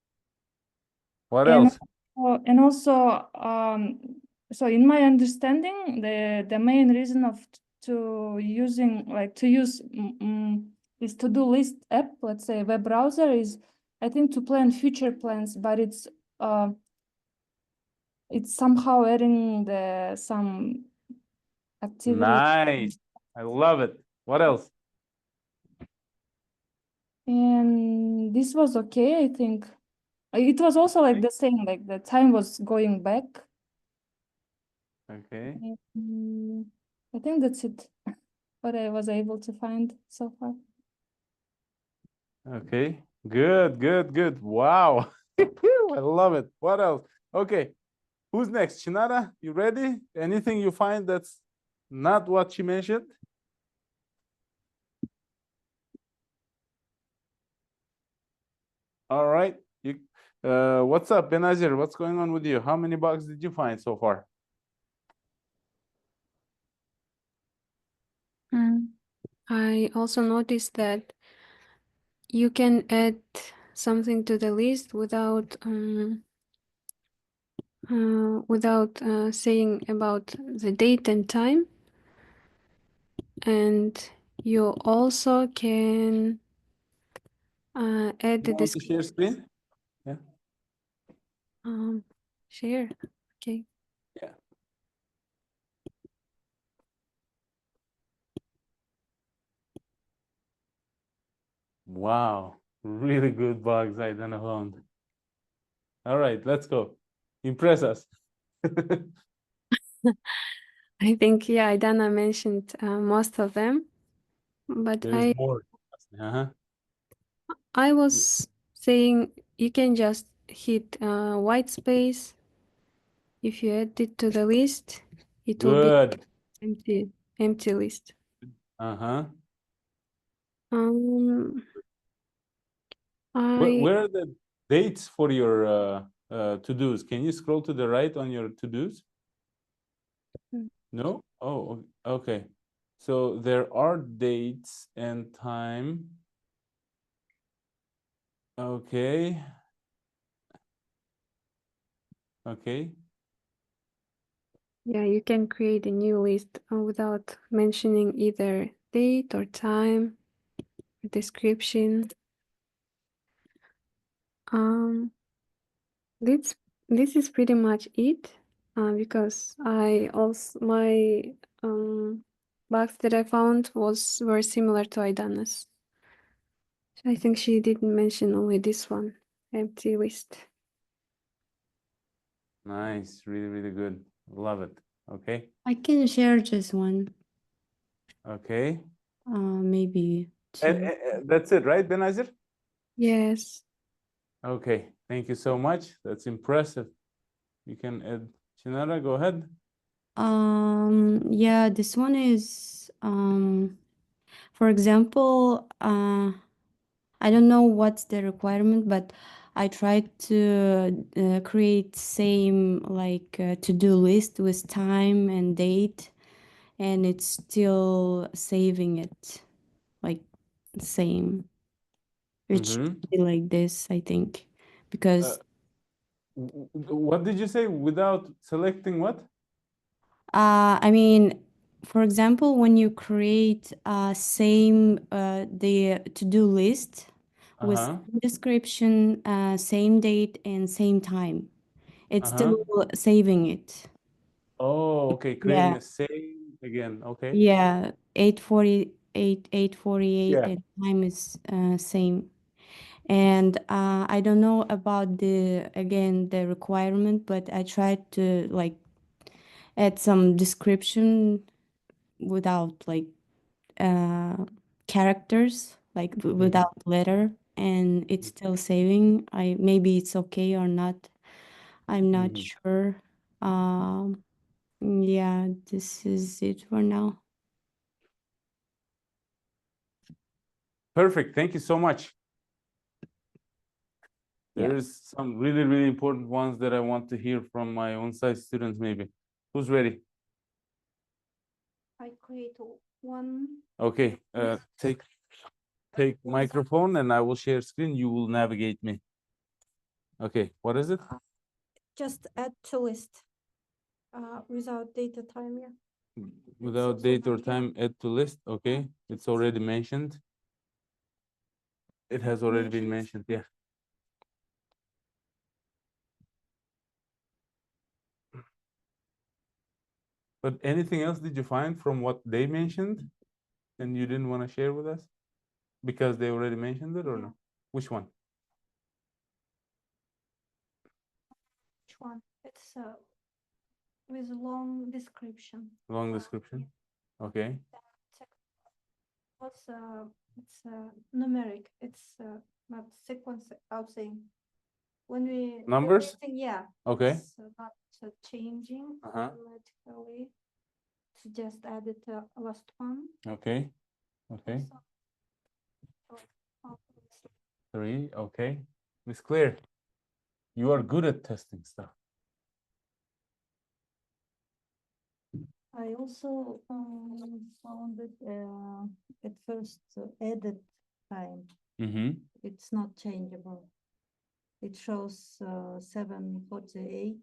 What And else? and also, so in my understanding, the main reason of to using like to use this to-do list app, let's say web browser, is I think to plan future plans, but it's somehow adding some activity. Nice. I love it. What else? And this was okay, I think. It was also like the same, like the time was going back. Okay. I think that's it. What I was able to find so far. Okay. Good, good, good. Wow. I love it. What else? Okay. Who's next? Chinara, you ready? Anything you find that's not what she mentioned? All right. What's up, Benazir? What's going on with you? How many bugs did you find so far? I also noticed that you can add something to the list without saying about the date and time, and you also can add the You want to share screen? Yeah. share. Okay. Yeah. Wow. Really good bugs, Aidana found. All right, let's go. Impress us. I think, yeah, Dana mentioned most of them, but There's more. Uh-huh. I was saying you can just hit white space. If you add it to the list, it will be Good. empty list. Uh-huh. Um, Where are the dates for your to-dos? Can you scroll to the right on your to-dos? No? Oh, okay. So there are dates and time. Okay. Okay. yeah, you can create a new list without mentioning either date or time, description. This is pretty much it, because my bugs that I found were similar to Aidana's. I think she didn't mention only this one, empty list. Nice. Really, really good. Love it. Okay. I can share just one, Okay. maybe And, two. that's it, right, Benazir? Yes. Okay. Thank you so much. That's impressive. You can add Chinara, go ahead. Yeah, this one is for example, I don't know what's the requirement, but I tried to create same like to-do list with time and date, and it's still saving it like same. It should Mhm. be like this, I think, because What did you say without selecting what? I mean, for example, when you create the to-do list with Uh-huh. same description, same date, and same time, it's Uh-huh. still saving it. Oh, okay, creating the same again, okay. Yeah, 8:48, Yeah. and time is same. And I don't know about the requirement, but I tried to like add some description without like characters, like without letter, and it's still saving. Maybe it's okay or not. I'm not Mhm. sure. Yeah, this is it for now. Perfect, thank you so much. Yeah. There's some really, really important ones that I want to hear from my on-site students maybe. Who's ready? I create one. Okay, take microphone and I will share screen. You will navigate me. Okay, what is it? Just add to list. Without data time, yeah. Without also date or not here. time, add to list. Okay, it's already mentioned. It has already been mentioned, yeah. But anything else did you find from what they mentioned and you didn't want to share with us? Because they already mentioned it or no? Which one? Which one? It's with a long description. Long description? Okay. What's it's numeric. It's not sequence outside. When we Numbers? creating, yeah. Okay. It's not changing Uh-huh. automatically. It's just added last one. Okay. Okay. Oh, 3. Okay. Miss Claire, you are good at testing stuff. I also found it at first edit time. Mm-hmm. It's not changeable. It shows 7:48.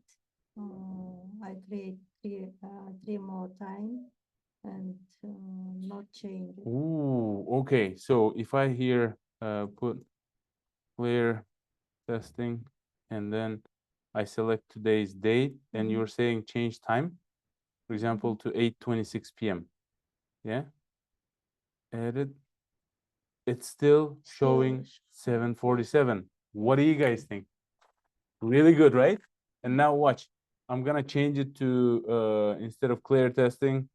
I create three more time and not change it. Ooh, okay. So if I here put clear testing and then I select today's date and Mhm. you're saying change time, for example, to 8:26 p.m. Yeah. Edit. It's still showing 7:47. What do you guys think? Really good, right? And now watch. I'm gonna change it to instead of clear testing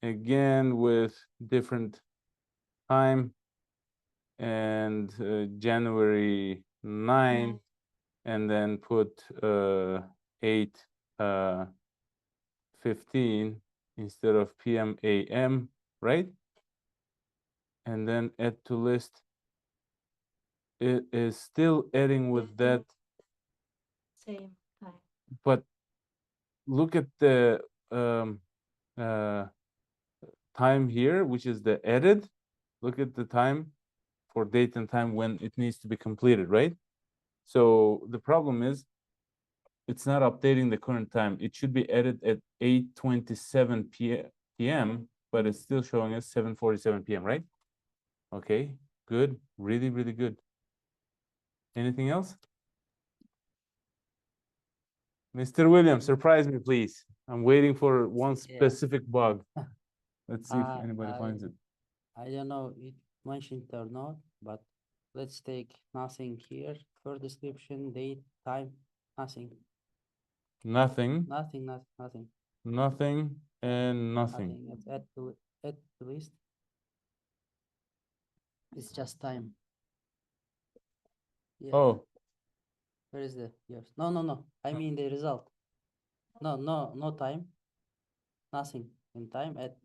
again with different time and January 9 and then put 8 15 instead of PM AM, right? And then add to list. It is still adding with that, Same time. but look at the uh, time here, which is the edit. Look at the time for date and time when it needs to be completed, right? So the problem is it's not updating the current time. It should be edited at 8:27 p.m., but it's still showing us 7:47 p.m., right? Okay, good. Really, really good. Anything else? Mr. Williams, surprise me, please. I'm waiting for one Yeah. specific bug. Let's see if Uh, anybody I- finds it. I don't know it mentioned or not, but let's take nothing here. For description, date, time, nothing. Nothing, Nothing, nothing. nothing, and nothing. Nothing. It's add to list. It's just time. Yeah. Oh, Where is the yours? No. I mean the result. No time. Nothing in time. Add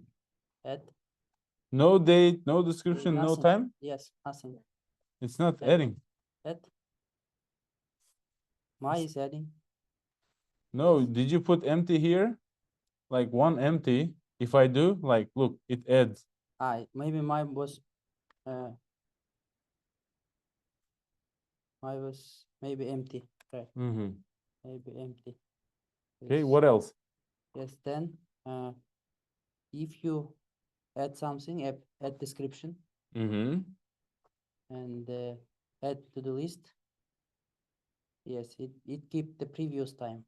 no date, no description, no nothing. time. Yes, nothing. It's not Add. adding. Add. My is adding. No, Yes. did you put empty here? Like one empty. If I do, like, look, it adds. Maybe mine was maybe empty. Okay. Mm-hmm. Maybe empty. Okay, Yes. what else? Yes, then if you add something, add description Mm-hmm. and add to the list. Yes, it keep the previous time.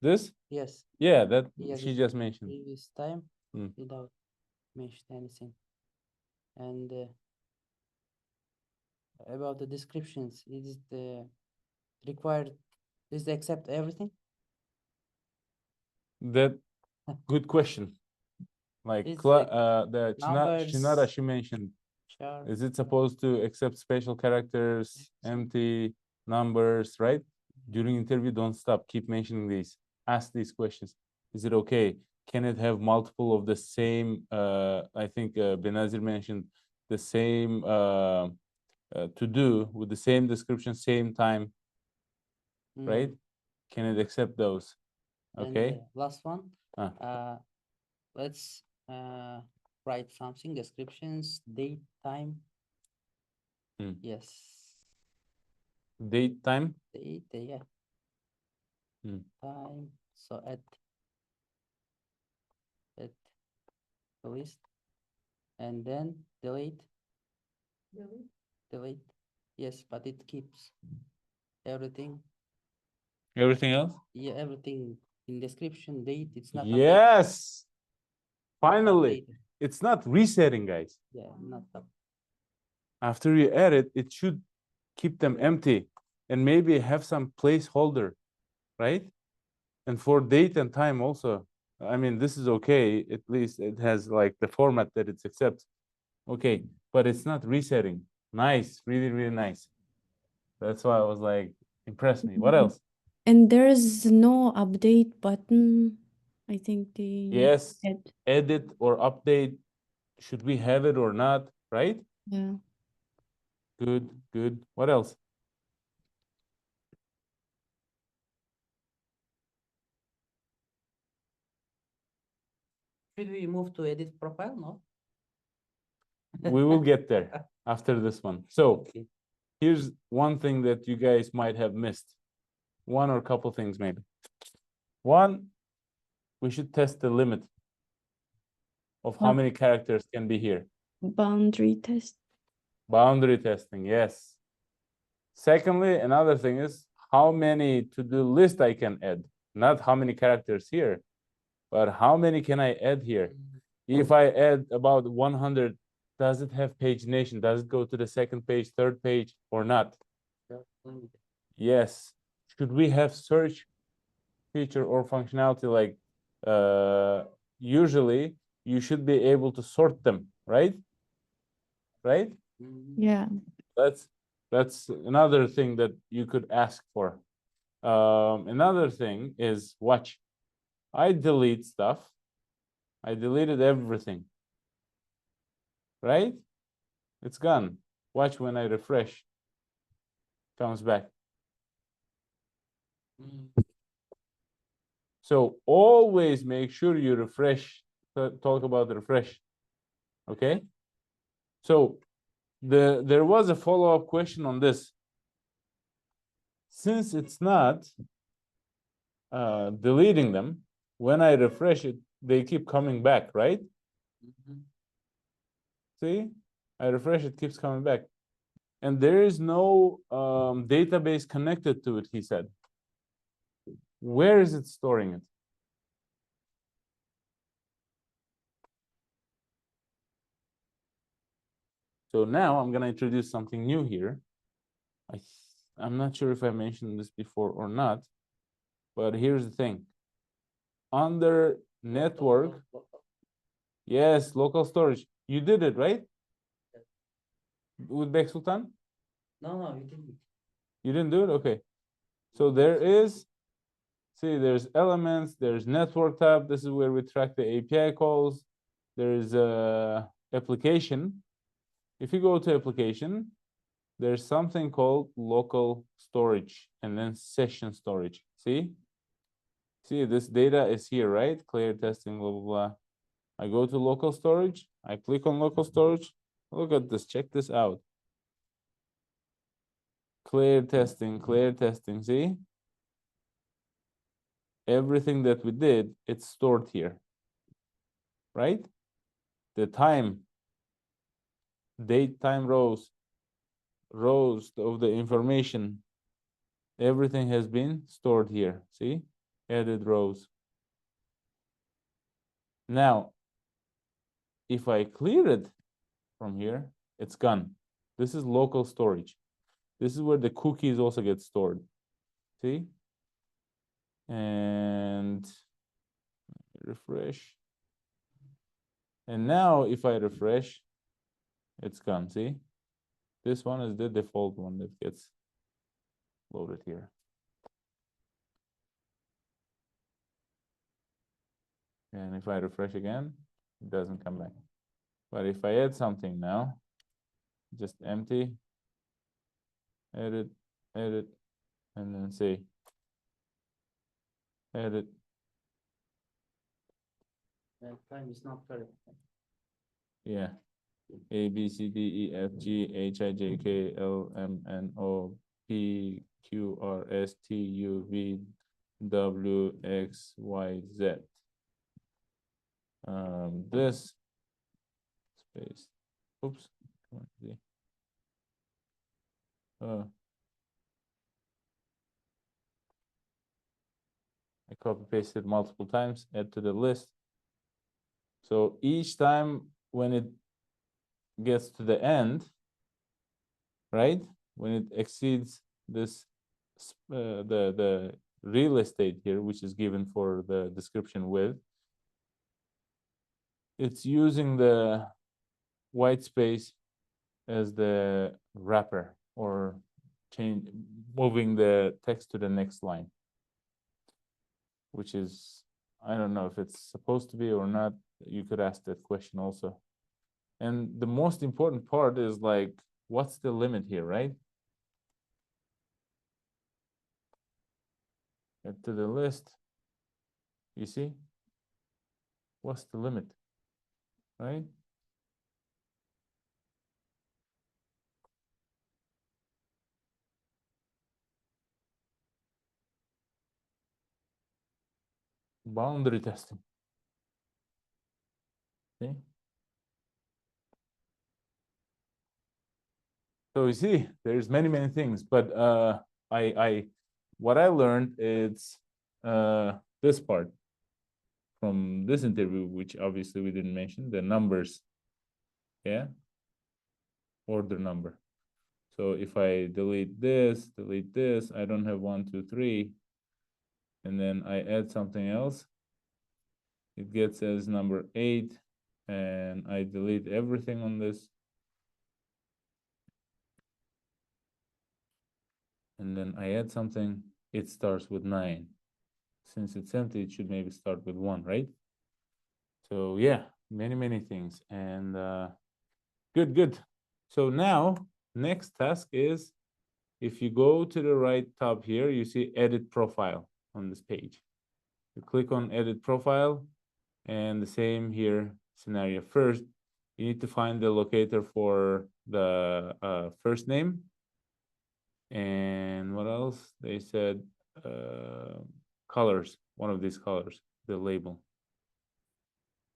This? Yes, Yeah, that yes, she it's just mentioned. previous time Mm. without mention anything. And about the descriptions, is the required is the accept everything? That good question. Like It's the Chinara numbers. she mentioned. Char. Is it supposed to accept special characters, empty numbers, right? During interview, don't stop. Keep mentioning these. Ask these questions. Is it okay? Can it have multiple of the same? I think Benazir mentioned the same to do with the same description, same time, right? Can it accept those? And Okay. last one. Ah. Let's write something, descriptions, date, time. Hmm. Yes. Date, time. Date, yeah. Hmm. Time. So at the list, and then delete. Delete. Yes, but it keeps everything. Everything else? Yeah, everything in description, date. It's not updated. Yes. Finally, Updated. it's not resetting, guys. Yeah, not up. After you edit, it should keep them empty and maybe have some placeholder, right? And for date and time also. I mean, this is okay. At least it has like the format that it accepts. Okay, but it's not resetting. Nice, really, really nice. That's why I was like, impressed me. What else? And there is no update button. I think they Yes, add. edit or update. Should we have it or not? Right? Yeah. Good, good. What else? Should we move to edit profile? No. We will get there after this one. So Okay. here's one thing that you guys might have missed. One or a couple things maybe. One, we should test the limit of how What? many characters can be here. Boundary test. Boundary testing, yes. Secondly, another thing is how many to-do list I can add. Not how many characters here, but how many can I add here? If I add about 100, does it have pagination? Does it go to the second page, third page, or not? Yes. Should we have search feature or functionality like usually you should be able to sort them, right? Right? Yeah. That's another thing that you could ask for. Another thing is watch. I delete stuff. I deleted everything. Right? It's gone. Watch when I refresh. Comes back. So always make sure you refresh. Talk about the refresh. Okay? So there was a follow-up question on this. Since it's not deleting them, when I refresh it, they keep coming back, right? See, I refresh it, keeps coming back. And there is no database connected to it, he said. Where is it storing it? So now I'm gonna introduce something new here. I'm not sure if I mentioned this before or not, but here's the thing. Under network, yes, local storage. You did it, right? With Bek Sultan? No, you didn't. You didn't do it? Okay. So there is, see, there's elements, there's network tab. This is where we track the API calls. There's a application. If you go to application, there's something called local storage and then session storage. See? See, this data is here, right? Clear testing, blah, blah, blah. I go to local storage. I click on local storage. Look at this. Check this out. Clear testing, see? everything that we did, it's stored here, right? The time, date, time rows of the information, everything has been stored here. See, added rows. Now, if I clear it from here, it's gone. This is local storage. This is where the cookies also get stored. See? And refresh. And now if I refresh, it's gone. See? This one is the default one that gets loaded here. And if I refresh again, it doesn't come back. But if I add something now, just empty, edit, edit, and then say edit. That time is not correct. Yeah. A, B, C, D, E, F, G, H, I, J, K, L, M, N, O, P, Q, R, S, T, U, V, W, X, Y, Z. This space. Oops. Come on, Z. I copy pasted multiple times, add to the list. So each time when it gets to the end, right? When it exceeds this, the real estate here, which is given for the description with, it's using the white space as the wrapper or moving the text to the next line, which is, I don't know if it's supposed to be or not. You could ask that question also. And the most important part is like, what's the limit here, right? Add to the list. You see? What's the limit, right? Boundary testing. See? So you see, there's many things, but what I learned is this part from this interview, which obviously we didn't mention, the numbers, yeah, order number. So if I delete this, I don't have 1, 2, 3, and then I add something else, it gets as number 8, and I delete everything on this. And then I add something, it starts with 9. Since it's empty, it should maybe start with 1, right? So yeah, many things. And good. So now, next task is, if you go to the right top here, you see edit profile on this page. You click on edit profile, and the same here scenario. First, you need to find the locator for the first name. And what else? They said colors, one of these colors, the label.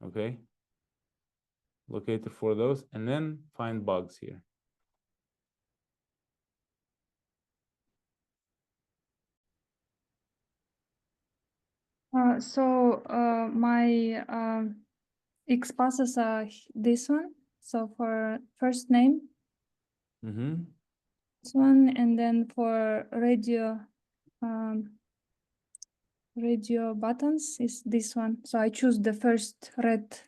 Okay. Locator for those, and then find bugs here. My X passes are this one. So for first name, Mm-hmm. this one, and then for radio buttons is this one. So I choose the first red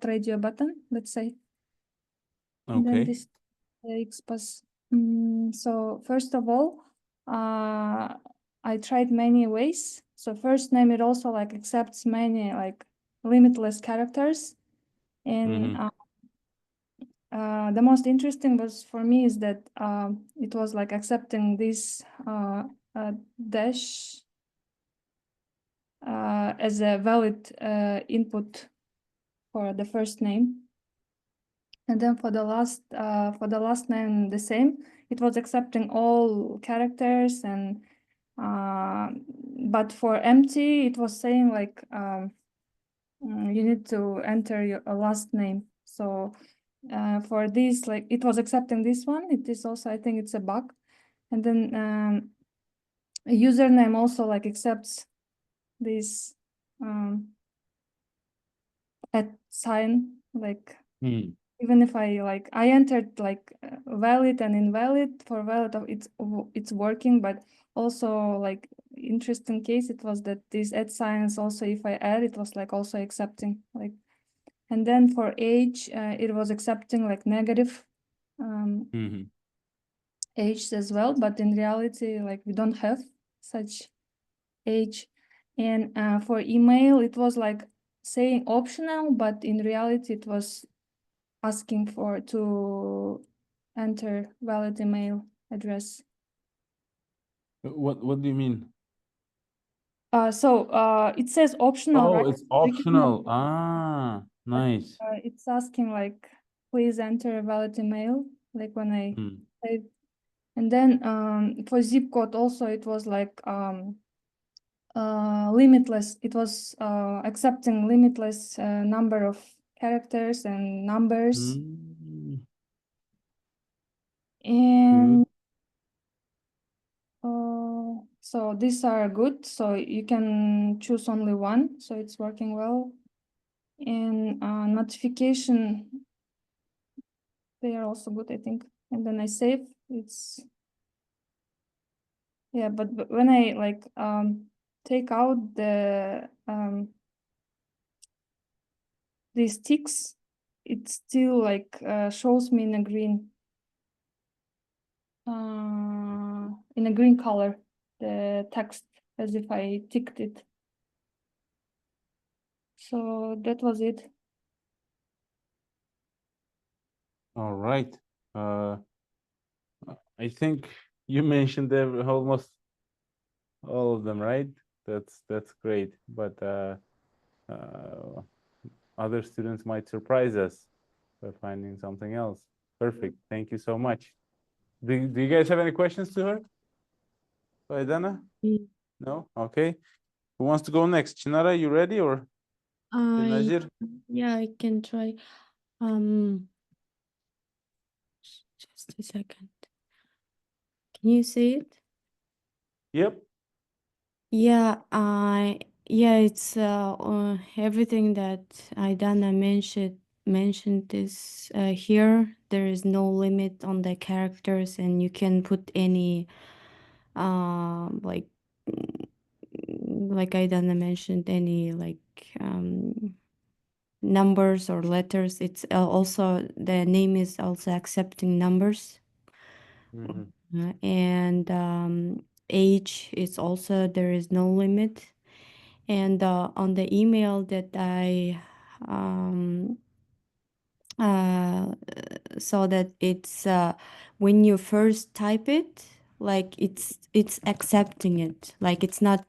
radio button, let's say. And then Okay. this XPath. So first of all, I tried many ways. So first name, it also like accepts many like limitless characters. And the most interesting was for me is that it was like accepting this dash as a valid input for the first name. And then for the last name, the same. It was accepting all characters and but for empty, it was saying like you need to enter your last name. So for this, like it was accepting this one. It is also, I think it's a bug. And then a username also like accepts this at sign, like Hmm. even if I entered like valid and invalid. For valid it's working, but also like interesting case it was that this at signs also, if I add, it was like also accepting like. And then for age it was accepting like negative Mhm. age as well, but in reality like we don't have such age. And for email it was like saying optional, but in reality it was asking for to enter valid email address. What do you mean? So it says optional, Oh, right? it's We can, optional. Ah, nice. it's asking like, please enter a valid email, like when I Hmm. type. And then for zip code also it was like limitless. It was accepting limitless number of characters and numbers. Mm. And Good. so these are good. So you can choose only one. So it's working well. And notification, they are also good, I think. And then I save. It's yeah, but when I like take out the these ticks, it still like shows me in a green color, the text, as if I ticked it. So that was it. All right. I think you mentioned almost all of them, right? That's great. But other students might surprise us by finding something else. Perfect. Thank you so much. Do you guys have any questions to her? Aidana? Mm. No? Okay. Who wants to go next? Chinara, you ready or Nazir? Yeah, I can try. Um, just a second. Can you see it? Yep. Yeah, it's everything that Aidana mentioned is here. There is no limit on the characters, and you can put any like like Aidana mentioned, any like numbers or letters. It's also the name is also accepting numbers. Mhm. And age is also, there is no limit. And on the email that I saw, that it's when you first type it, like it's accepting it, like it's not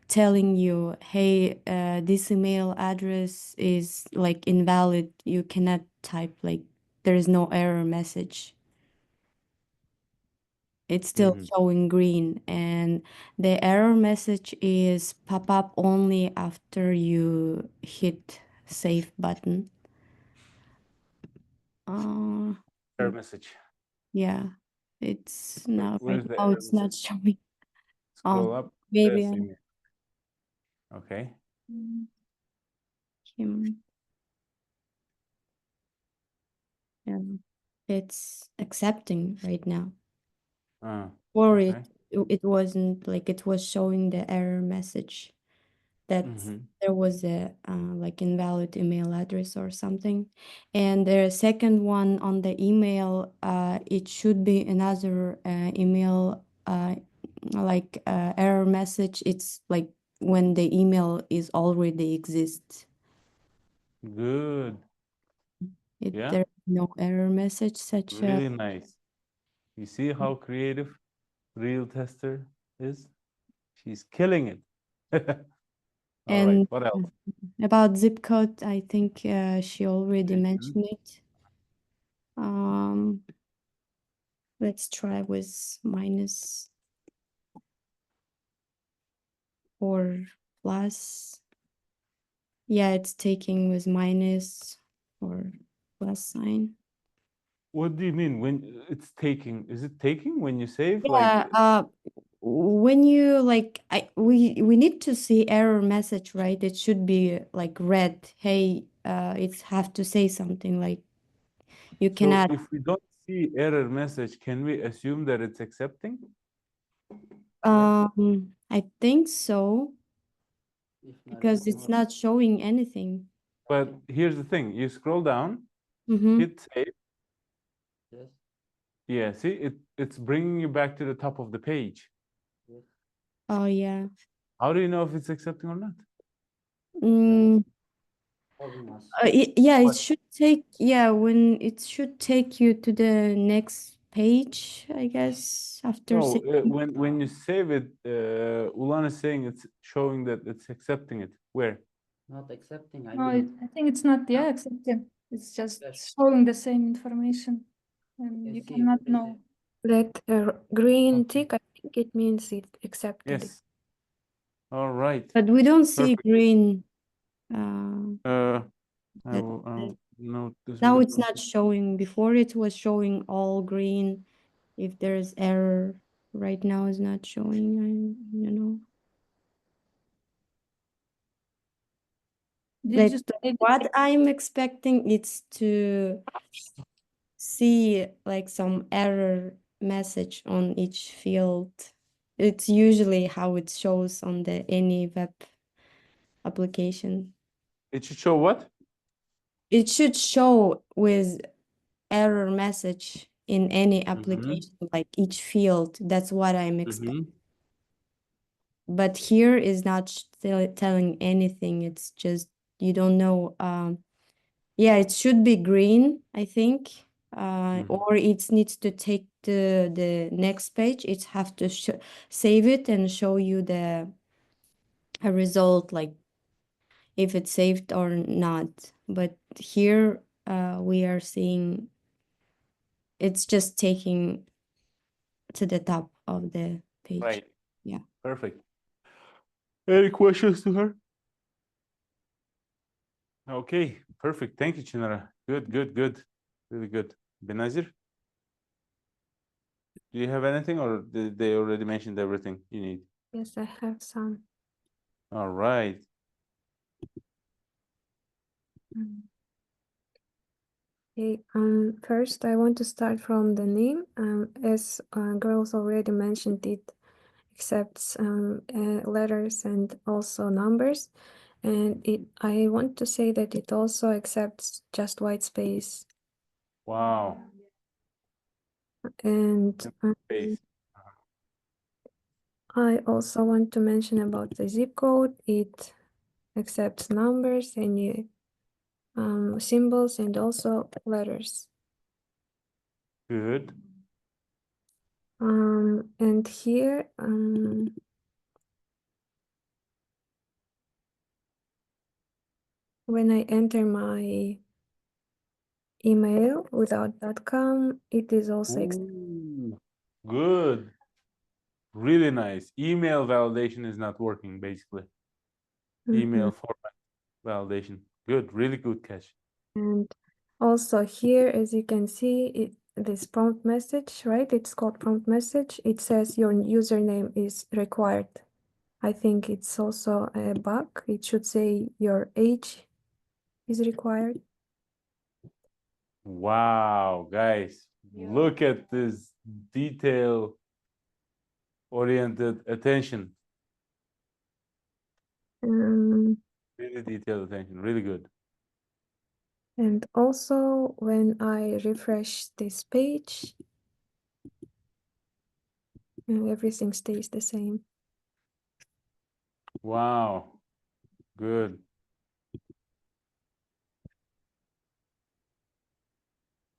telling you, hey, this email address is like invalid, you cannot type, like there is no error message. It's still Mhm. showing green, and the error message is pop up only after you hit save button. Error message. Yeah, it's now Where's right the now error it's not message? showing. Scroll up. Maybe There's I email. Okay. him. Yeah, it's accepting right now. Or Okay. it wasn't, like it was showing the error message that Mhm. there was a like invalid email address or something. And the second one on the email, it should be another email like error message. It's like when the email is already exists. Good. Yeah. There's no error message such a. Really nice. You see how creative Real Tester is? She's killing it. All right. And What else? about zip code, I think she already Mhm. mentioned it. Let's try with minus. or plus. Yeah, it's taking with minus or plus sign. What do you mean when it's taking? Is it taking when you save? Like, Yeah, when you like we need to see error message, right? It should be like red. Hey, it's have to say something like you so cannot. if we don't see error message, can we assume that it's accepting? I think so If not, because it's not showing anything. But here's the thing: you scroll down, Mm-hmm. hit save. yes, Yeah, see, it's bringing you back to the top of the page. yes. Oh yeah. How do you know if it's accepting or not? Mm, Almost. yeah, What? it should take, yeah, when it should take you to the next page, I guess, after No, saving. when you save it, Ulan is saying it's showing that it's accepting it. Where? Not accepting. I No, mean, I think it's not, yeah, accepted. It's just Yes. showing the same information. And Yes, you see, cannot what is know. That green Okay. tick, I think it means it accepted it. Yes. All right. But we don't see Perfect. green. I That- will note this. Now one. it's not showing. Before it was showing all green. If there's error, right now is not showing, you know. Did you Like edit what it? I'm expecting it's to see like some error message on each field. It's usually how it shows on the any web application. It should show what? It should show with error message in any application, like each field. That's what I'm expecting. But here is not telling anything. It's just you don't know. Yeah, it should be green, I think. Or it needs to take the next page. It have to save it and show you a result, like if it's saved or not. But here we are seeing it's just taking to the top of the page. Right. Yeah. Perfect. Any questions to her? Okay, perfect. Thank you, Chinara. Good, good, good. Really good. Benazir? Do you have anything or did they already mentioned everything you need? Yes, I have some. All right. Mm. Okay, first I want to start from the name. As girls already mentioned, it accepts letters and also numbers. And I want to say that it also accepts just white space. Wow. And Space. I also want to mention about the zip code. It accepts numbers and symbols and also letters. Good. And here, when I enter my email without .com, it is also Ooh, good. Really nice. Email validation is not working, basically. Email format validation. Good. Really good catch. And also here, as you can see, this prompt message, right? It's called prompt message. It says your username is required. I think it's also a bug. It should say your age is required. Wow, guys, look at this detail-oriented attention. Um, Really detailed attention. Really good. and also when I refresh this page, everything stays the same. Wow. Good.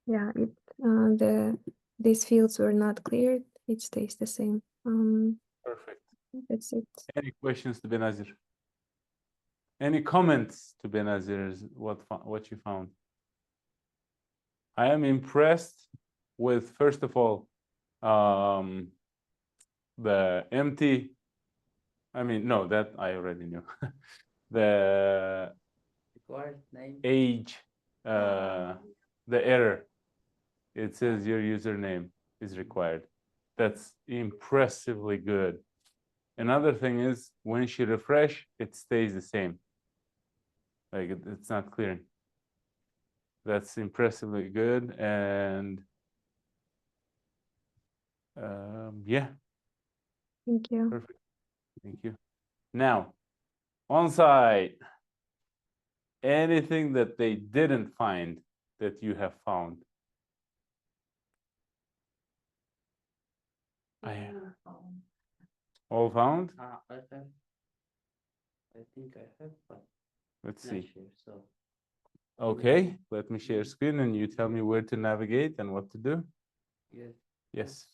Yeah, these fields were not cleared. It stays the same. Perfect. That's it. Any questions to Benazir? Any comments to Benazir's what you found? I am impressed with, first of all, the empty I mean, no, that I already knew. The Required name. age, the error. It says your username is required. That's impressively good. Another thing is when she refresh, it stays the same. Like it's not clearing. That's impressively good. And yeah, Thank you. perfect. Thank you. Now, on site, anything that they didn't find that you have found? I all found? I have. I think I have, but Let's not see. sure. So Okay, let me share screen and you tell me where to navigate and what to do. yes. Yes.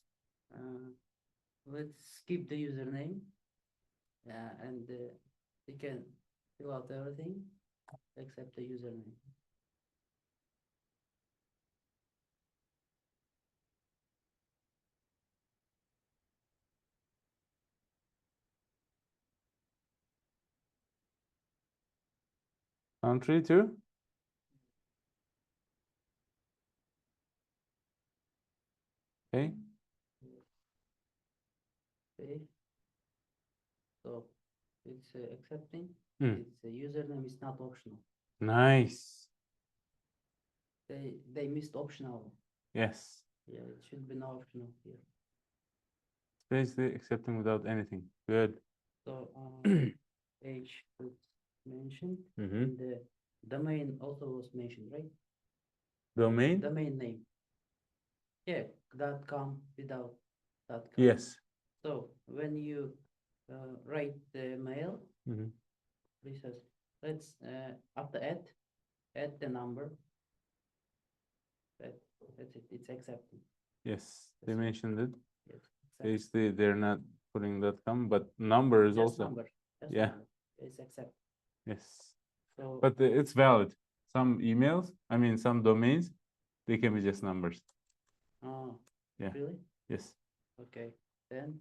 Let's skip the username. And you can fill out everything except the username. Country too? Okay. Okay. So it's accepting. Hmm. It's username is not optional. Nice. They missed optional. Yes. Yeah, it should be no optional here. Basically accepting without anything. Good. So age was mentioned, Mhm. and the domain also was mentioned, right? Domain? Domain name. Yeah, .com without .com. Yes. So when you write the mail, Mhm. please let's after add the number. That's it. It's accepting. Yes, they That's it. mentioned it. Yes, accepting. Basically, they're not putting .com, but number is Just also. number. Just Yeah. number. It's accept. Yes. So But it's valid. Some emails, I mean, some domains, they can be just numbers. oh, Yeah. really? Yes. Okay. Then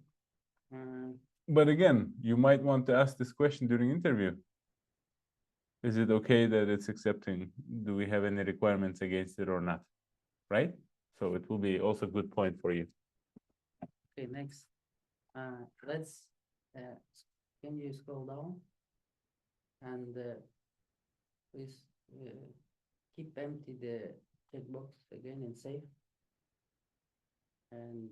But again, you might want to ask this question during interview. Is it okay that it's accepting? Do we have any requirements against it or not? Right? So it will be also a good point for you. okay, next. Let's can you scroll down and please keep empty the checkbox again and save. And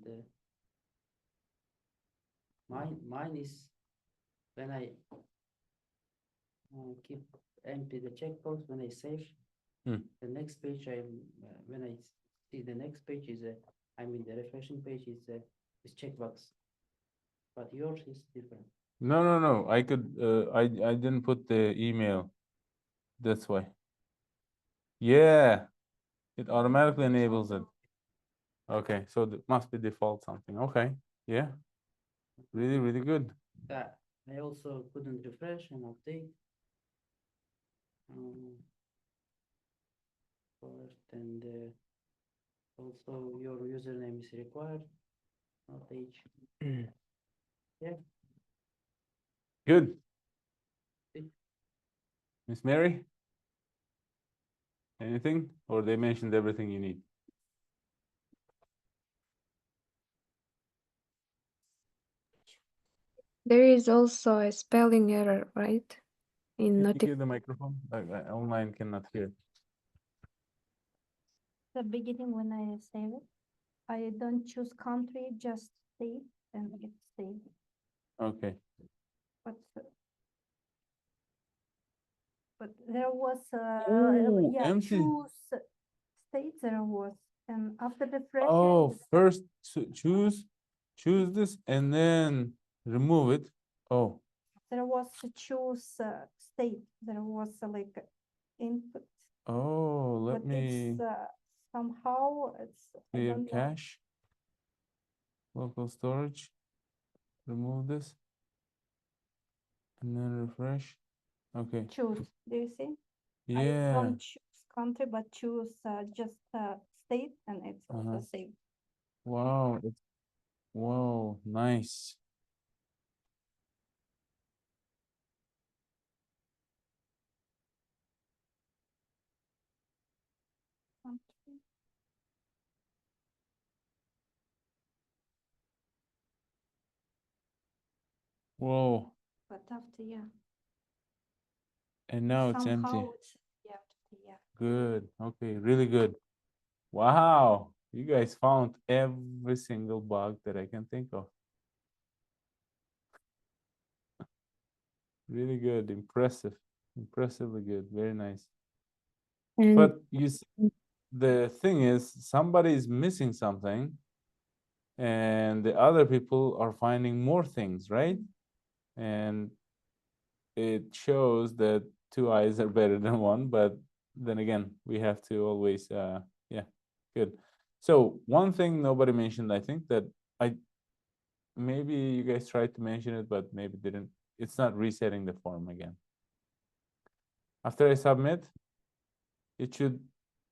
mine is when I keep empty the checkbox when I save. Hmm. The next page when I see the next page is I mean the refreshing page is checkbox, but yours is different. No. I could, I didn't put the email. That's why. Yeah, it automatically enables it. Okay, so it must be default something. Okay, yeah. Really, really good. I also couldn't refresh and update. First and also your username is required, not age. Yeah. Good. Okay. Miss Mary? Anything? Or they mentioned everything you need? There is also a spelling error, right? In Can you hear the microphone? Online cannot hear. The beginning when I save it, I don't choose country, just state and it saved. Okay. But there was Ooh, yeah, empty. choose state there was, and after the fresh Oh, first choose this and then remove it. Oh, there was to choose state. There was like input, oh, but let me it's somehow it's I clear don't know. cache. Local storage. Remove this. And then refresh. Okay. Choose. Do you see? I Yeah. don't choose country, but choose just state, and it's also saved. Wow. Wow. Nice. Whoa, But after, yeah. and now it's empty. Somehow it's empty, yeah. Good. Okay, really good. Wow, you guys found every single bug that I can think of. Really good, impressive, impressively good, very nice. And But you see, the thing is, somebody is missing something, and the other people are finding more things, right? And it shows that two eyes are better than one, but then again, we have to always, yeah, good. So one thing nobody mentioned, I think that maybe you guys tried to mention it, but maybe didn't. It's not resetting the form again. After I submit, it should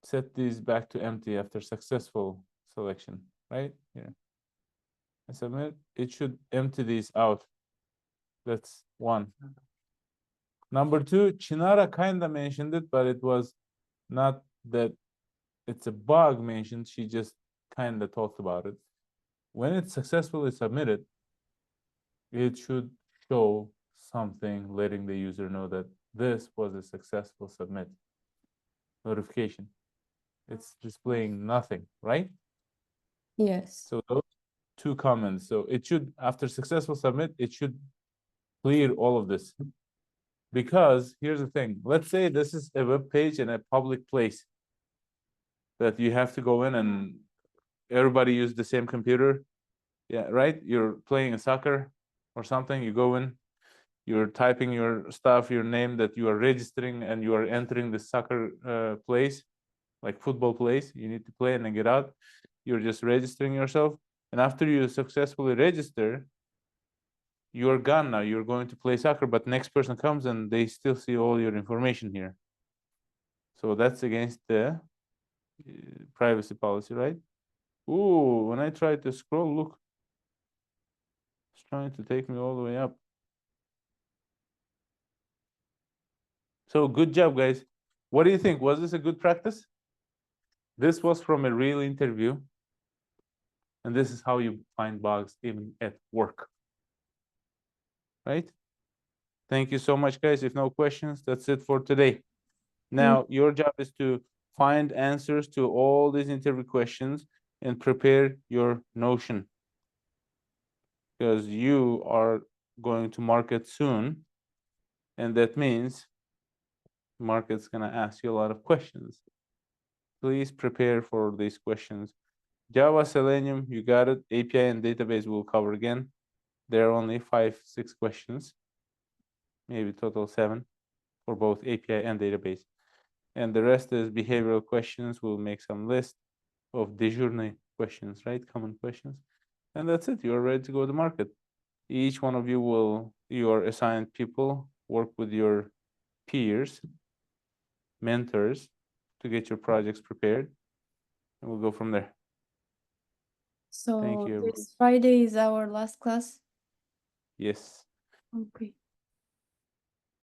set these back to empty after successful selection, right? Here. I submit, it should empty these out. That's one. Number two, Chinara kinda mentioned it, but it was not that it's a bug mentioned. She just kinda talked about it. When it's successfully submitted, it should show something letting the user know that this was a successful submit notification. It's displaying nothing, right? yes. So those two comments. So it should, after successful submit, it should clear all of this. Because here's the thing, let's say this is a web page in a public place that you have to go in and everybody use the same computer. Yeah, right? You're playing a soccer or something, you go in, you're typing your stuff, your name that you are registering, and you are entering the soccer place, like football place. You need to play and then get out. You're just registering yourself. And after you successfully register, you're gone now. You're going to play soccer, but next person comes and they still see all your information here. So that's against the privacy policy, right? Ooh, when I try to scroll, look, it's trying to take me all the way up. So good job, guys. What do you think? Was this a good practice? This was from a real interview. And this is how you find bugs even at work. Right? Thank you so much, guys. If no questions, that's it for today. Now, your job is to find answers to all these interview questions and prepare your Notion. Because you are going to market soon. And that means market's gonna ask you a lot of questions. Please prepare for these questions. Java, Selenium, you got it. API and database we'll cover again. There are only 5, 6 questions, maybe total 7 for both API and database. And the rest is behavioral questions. We'll make some list of déjeuner questions, right? Common questions. And that's it. You're ready to go to market. Each one of you your assigned people, work with your peers, mentors to get your projects prepared. And we'll go from there. So you, everyone. this Friday is our last class. Yes. Okay.